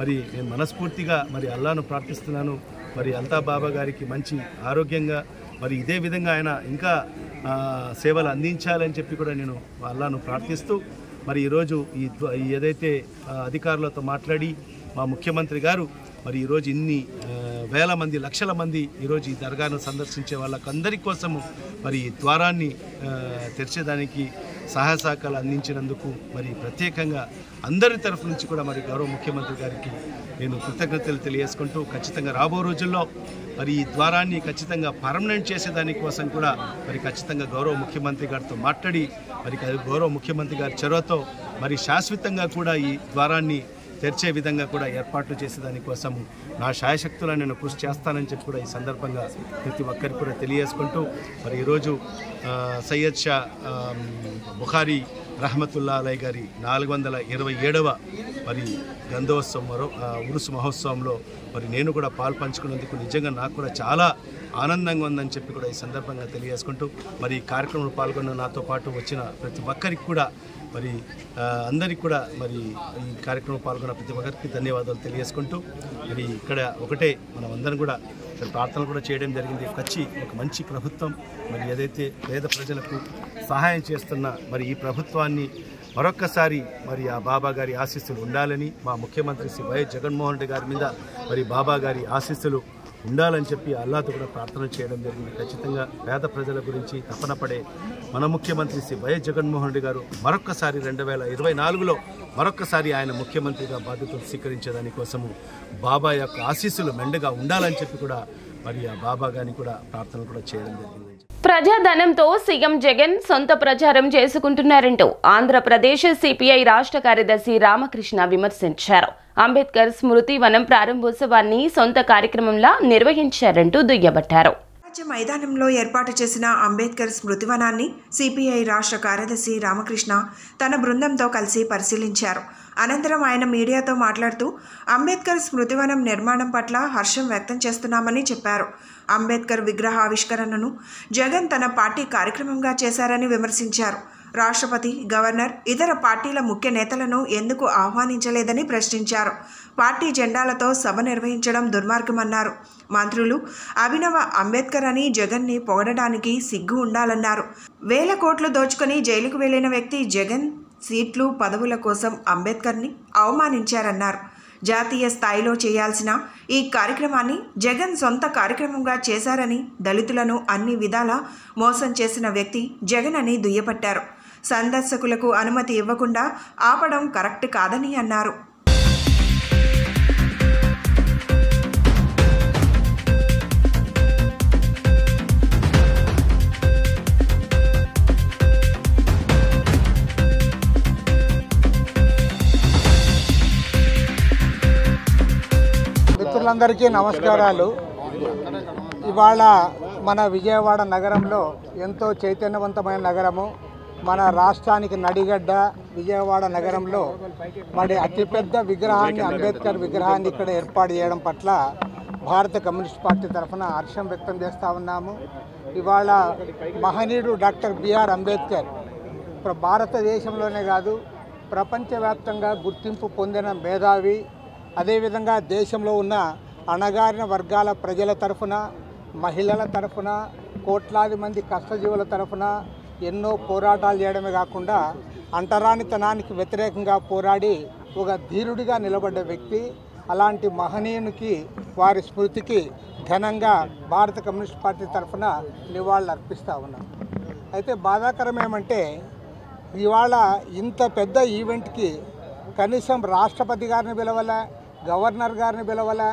మరి నేను మనస్ఫూర్తిగా మరి అల్లాను ప్రార్థిస్తున్నాను. మరి అల్తాఫ్ బాబా గారికి మంచి ఆరోగ్యంగా మరి ఇదే విధంగా ఆయన ఇంకా సేవలు అందించాలని చెప్పి కూడా నేను అల్లాను ప్రార్థిస్తూ, మరి ఈరోజు ఏదైతే అధికారులతో మాట్లాడి మా ముఖ్యమంత్రి గారు మరి ఈరోజు ఇన్ని వేల మంది 1,00,000 మంది ఈరోజు ఈ దర్గాను సందర్శించే వాళ్ళకందరి కోసము మరి ఈ ద్వారాన్ని తెరిచేదానికి సహాయ సహకారాలు అందించినందుకు మరి ప్రత్యేకంగా అందరి తరఫు నుంచి కూడా మరి గౌరవ ముఖ్యమంత్రి గారికి నేను కృతజ్ఞతలు తెలియజేసుకుంటూ, ఖచ్చితంగా రాబో రోజుల్లో మరి ఈ ద్వారాన్ని ఖచ్చితంగా పర్మనెంట్ చేసేదాని కోసం కూడా మరి ఖచ్చితంగా గౌరవ ముఖ్యమంత్రి గారితో మాట్లాడి మరి గౌరవ ముఖ్యమంత్రి గారి చొరవతో మరి శాశ్వతంగా కూడా ఈ ద్వారాన్ని తెరిచే విధంగా కూడా ఏర్పాట్లు చేసేదానికోసం నా శాయశక్తులను నేను కృషి చేస్తానని చెప్పి కూడా ఈ సందర్భంగా ప్రతి ఒక్కరికి కూడా తెలియజేసుకుంటూ, మరి ఈరోజు సయ్యద్ షా బుఖారీ రహమతుల్లా అలై గారి 427వ మరి గంధోత్సవం ఉరుసు మహోత్సవంలో మరి నేను కూడా పాలు పంచుకున్నందుకు నిజంగా నాకు కూడా చాలా ఆనందంగా ఉందని చెప్పి కూడా ఈ సందర్భంగా తెలియజేసుకుంటూ, మరి ఈ కార్యక్రమంలో పాల్గొన్న నాతో పాటు వచ్చిన ప్రతి ఒక్కరికి కూడా మరి అందరికీ కూడా మరి ఈ కార్యక్రమం పాల్గొన్న ప్రతి ఒక్కరికి ధన్యవాదాలు తెలియజేసుకుంటూ, మరి ఇక్కడ ఒకటే మనం అందరం కూడా ప్రార్థనలు కూడా చేయడం జరిగింది. ఒక మంచి ప్రభుత్వం మరి ఏదైతే పేద ప్రజలకు సహాయం చేస్తున్న మరి ఈ ప్రభుత్వాన్ని మరొక్కసారి మరి ఆ బాబా గారి ఆశీస్సులు ఉండాలని, మా ముఖ్యమంత్రి శ్రీ వైఎస్ జగన్మోహన్ రెడ్డి గారి మీద మరి బాబా గారి ఆశీస్సులు ఉండాలని చెప్పి అల్లాతో కూడా ప్రార్థన చేయడం జరిగింది. ఖచ్చితంగా పేద ప్రజల గురించి తపన పడే మన ముఖ్యమంత్రి శ్రీ వైఎస్ జగన్మోహన్ రెడ్డి గారు మరొక్కసారి 2024లో మరొక్కసారి ఆయన ముఖ్యమంత్రిగా బాధ్యతలు స్వీకరించేదానికోసము బాబా యొక్క ఆశీస్సులు మెండుగా ఉండాలని చెప్పి కూడా మరి ఆ బాబా గారిని కూడా ప్రార్థనలు కూడా చేయడం జరిగింది. ప్రజాధనంతో సీఎం జగన్ సొంత ప్రచారం చేసుకుంటున్నారంటూ ఆంధ్రప్రదేశ్ సిపిఐ రాష్ట్ర కార్యదర్శి రామకృష్ణ విమర్శించారు. అంబేద్కర్ స్మృతి వనం ప్రారంభోత్సవాన్ని సొంత కార్యక్రమంలా నిర్వహించారంటూ దుయ్యబట్టారు. సామ్రాజ్య మైదానంలో ఏర్పాటు చేసిన అంబేద్కర్ స్మృతివనాన్ని సిపిఐ రాష్ట్ర కార్యదర్శి రామకృష్ణ తన బృందంతో కలిసి పరిశీలించారు. అనంతరం ఆయన మీడియాతో మాట్లాడుతూ అంబేద్కర్ స్మృతివనం నిర్మాణం పట్ల హర్షం వ్యక్తం చేస్తున్నామని చెప్పారు. అంబేద్కర్ విగ్రహావిష్కరణను జగన్ తన పార్టీ కార్యక్రమంగా చేశారని విమర్శించారు. రాష్ట్రపతి, గవర్నర్, ఇతర పార్టీల ముఖ్య నేతలను ఎందుకు ఆహ్వానించలేదని ప్రశ్నించారు. పార్టీ జెండాలతో సభ నిర్వహించడం దుర్మార్గమన్నారు. మంత్రులు అభినవ అంబేద్కర్ అని జగన్ని పొగడడానికి సిగ్గు ఉండాలన్నారు. వేల కోట్లు దోచుకొని జైలుకు వెళ్లిన వ్యక్తి జగన్ సీట్లు, పదవుల కోసం అంబేద్కర్ని అవమానించారన్నారు. జాతీయ స్థాయిలో చేయాల్సిన ఈ కార్యక్రమాన్ని జగన్ సొంత కార్యక్రమంగా చేశారని, దళితులను అన్ని విధాలా మోసం చేసిన వ్యక్తి జగన్ అని దుయ్యబట్టారు. సందర్శకులకు అనుమతి ఇవ్వకుండా ఆపడం కరెక్ట్ కాదని అన్నారు. మిత్రులందరికీ నమస్కారాలు. ఇవాళ మన విజయవాడ నగరంలో ఎంతో చైతన్యవంతమైన నగరము, మన రాష్ట్రానికి నడిగడ్డ విజయవాడ నగరంలో మరి అతిపెద్ద విగ్రహాన్ని, అంబేద్కర్ విగ్రహాన్ని ఇక్కడ ఏర్పాటు చేయడం పట్ల భారత కమ్యూనిస్ట్ పార్టీ తరఫున హర్షం వ్యక్తం చేస్తూ ఉన్నాము. ఇవాళ మహనీయుడు డాక్టర్ బిఆర్ అంబేద్కర్ భారతదేశంలోనే కాదు ప్రపంచవ్యాప్తంగా గుర్తింపు పొందిన మేధావి. అదేవిధంగా దేశంలో ఉన్న అణగారిన వర్గాల ప్రజల తరఫున, మహిళల తరఫున, కోట్లాది మంది కష్టజీవుల తరఫున ఎన్నో పోరాటాలు చేయడమే కాకుండా అంటరానితనానికి వ్యతిరేకంగా పోరాడి ఒక ధీరుడిగా నిలబడ్డ వ్యక్తి. అలాంటి మహనీయునికి వారి స్మృతికి ఘనంగా భారత కమ్యూనిస్ట్ పార్టీ తరఫున నివాళులు అర్పిస్తూ ఉన్నాం. అయితే బాధాకరం ఏమంటే ఇవాళ ఇంత పెద్ద ఈవెంట్కి కనీసం రాష్ట్రపతి గారిని పిలవలే, గవర్నర్ గారిని పిలవలే,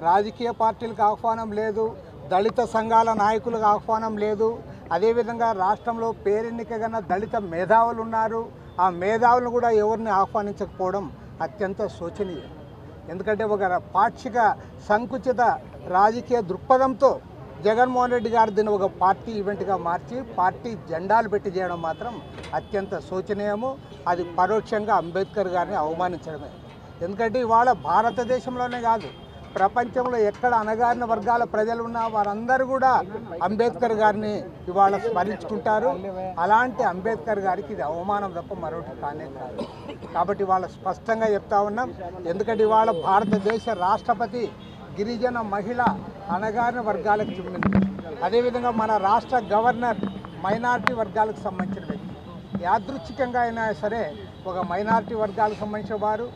రాజకీయ పార్టీలకు ఆహ్వానం లేదు, దళిత సంఘాల నాయకులకు ఆహ్వానం లేదు. అదేవిధంగా రాష్ట్రంలో పేరెన్నికగన్న దళిత మేధావులు ఉన్నారు. ఆ మేధావులను కూడా ఎవరిని ఆహ్వానించకపోవడం అత్యంత శోచనీయం. ఎందుకంటే ఒక పాక్షిక సంకుచిత రాజకీయ దృక్పథంతో జగన్మోహన్ రెడ్డి గారు దీన్ని ఒక పార్టీ ఈవెంట్గా మార్చి పార్టీ జెండాలు పెట్టి చేయడం మాత్రం అత్యంత శోచనీయము. అది పరోక్షంగా అంబేద్కర్ గారిని అవమానించడమే. ఎందుకంటే ఇవాళ భారతదేశంలోనే కాదు ప్రపంచంలో ఎక్కడ అణగారిన వర్గాల ప్రజలు ఉన్నా వారందరూ కూడా అంబేద్కర్ గారిని ఇవాళ స్మరించుకుంటారు. అలాంటి అంబేద్కర్ గారికి ఇది అవమానం తప్ప మరొకటి కానే కాదు. కాబట్టి ఇవాళ స్పష్టంగా చెప్తా ఉన్నాం. ఎందుకంటే ఇవాళ భారతదేశ రాష్ట్రపతి గిరిజన మహిళ అణగారిన వర్గాలకు చెందింది. అదేవిధంగా మన రాష్ట్ర గవర్నర్ మైనారిటీ వర్గాలకు సంబంధించిన వ్యక్తి. యాదృచ్ఛికంగా అయినా సరే ఒక మైనారిటీ వర్గాలకు సంబంధించిన వారు,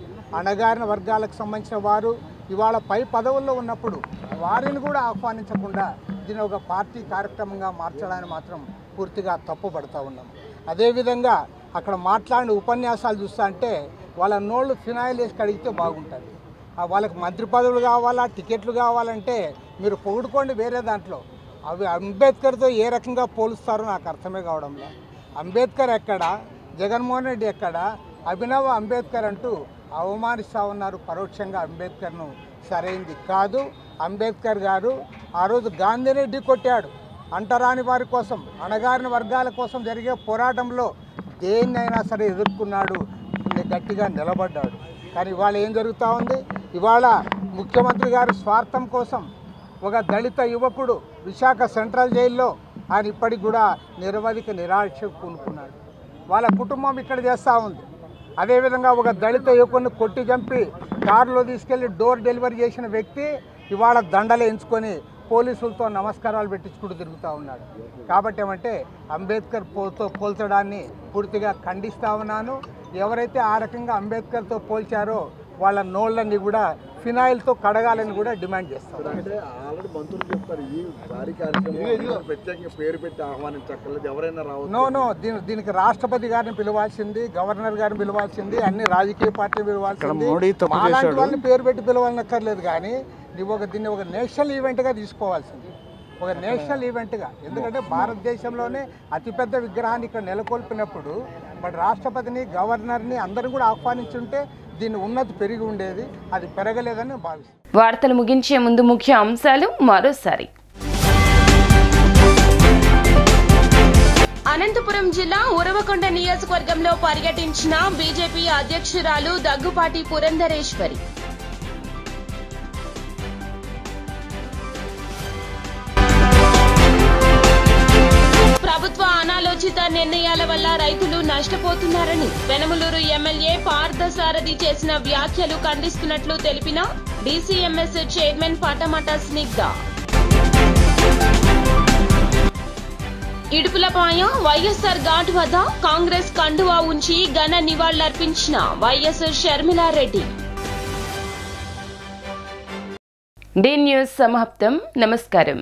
అణగారిన వర్గాలకు సంబంధించిన వారు ఇవాళ పై పదవుల్లో ఉన్నప్పుడు వారిని కూడా ఆహ్వానించకుండా దీన్ని ఒక పార్టీ కార్యక్రమంగా మార్చడాన్ని మాత్రం పూర్తిగా తప్పుపడుతూ ఉన్నాం. అదేవిధంగా అక్కడ మాట్లాడిన ఉపన్యాసాలు చూస్తా అంటే వాళ్ళ నోళ్ళు ఫినాయిల్ వేసి కడిగితే బాగుంటుంది. వాళ్ళకి మంత్రి పదవులు కావాలా, టికెట్లు కావాలంటే మీరు పొగుడుకోండి వేరే దాంట్లో. అవి అంబేద్కర్తో ఏ రకంగా పోలుస్తారో నాకు అర్థమే కావడంలో. అంబేద్కర్ ఎక్కడ, జగన్మోహన్ రెడ్డి ఎక్కడ, అభినవ అంబేద్కర్ అంటూ అవమానిస్తూ ఉన్నారు పరోక్షంగా అంబేద్కర్ను. సరైంది కాదు. అంబేద్కర్ గారు ఆ రోజు గాంధీని కొట్టాడు. అంటరాని వారి కోసం, అణగారిన వర్గాల కోసం జరిగే పోరాటంలో దేన్నైనా సరే ఎదుర్కొన్నాడు, గట్టిగా నిలబడ్డాడు. కానీ ఇవాళ ఏం జరుగుతూ ఉంది? ఇవాళ ముఖ్యమంత్రి గారు స్వార్థం కోసం ఒక దళిత యువకుడు విశాఖ సెంట్రల్ జైల్లో ఆయన ఇప్పటికి కూడా నిరవధిక నిరాశకు పూనుకున్నాడు. వాళ్ళ కుటుంబం ఇక్కడ చేస్తూ ఉంది. అదేవిధంగా ఒక దళిత యువకుడిని కొట్టి చంపి కారులో తీసుకెళ్లి డోర్ డెలివరీ చేసిన వ్యక్తి ఇవాళ దండలు ఎంచుకొని పోలీసులతో నమస్కారాలు పెట్టించుకుంటూ తిరుగుతూ ఉన్నాడు. కాబట్టి ఏమంటే అంబేద్కర్ పోల్చడాన్ని పూర్తిగా ఖండిస్తూ ఉన్నాను. ఎవరైతే ఆ రకంగా అంబేద్కర్తో పోల్చారో వాళ్ళ నోళ్ళని కూడా ఫినాయిల్తో కడగాలని కూడా డిమాండ్ చేస్తాం. నో దీనికి రాష్ట్రపతి గారిని పిలవాల్సింది, గవర్నర్ గారిని పిలవాల్సింది, అన్ని రాజకీయ పార్టీలు పిలవాల్సింది, అలాంటి వాళ్ళని పేరు పెట్టి పిలవాలనక్కర్లేదు. కానీ దీన్ని ఒక నేషనల్ ఈవెంట్గా తీసుకోవాల్సింది, ఒక నేషనల్ ఈవెంట్గా. ఎందుకంటే భారతదేశంలోనే అతిపెద్ద విగ్రహాన్ని ఇక్కడ నెలకొల్పినప్పుడు మరి రాష్ట్రపతిని, గవర్నర్ని అందరూ కూడా ఆహ్వానించుంటే దీని ఉన్నతి పెరిగి ఉండేది. అది పెరగలేదని భావిస్తాను. వార్తలు ముగించే ముందు ముఖ్య అంశాలు మరోసారి. జిల్లా ఉరవకొండ నియోజకవర్గంలో పర్యటించిన బీజేపీ అధ్యక్షురాలు దగ్గుపాటి పురంధరేశ్వరి. ప్రభుత్వ అనాలోచిత నిర్ణయాల వల్ల రైతులు నష్టపోతున్నారని పెనమలూరు ఎమ్మెల్యే పార్థసారథి చేసిన వ్యాఖ్యలు ఖండిస్తున్నట్లు తెలిపిన డీసీఎంఎస్ చైర్మన్ పటమట స్నిగ్ధ. ఇడుపులపాయ వైఎస్ఆర్ ఘాట్ వద్ద కాంగ్రెస్ కండువా ఉంచి ఘన నివాళులర్పించిన వైఎస్ షర్మిలారెడ్డి. డి న్యూస్ సమాప్తం. నమస్కారం.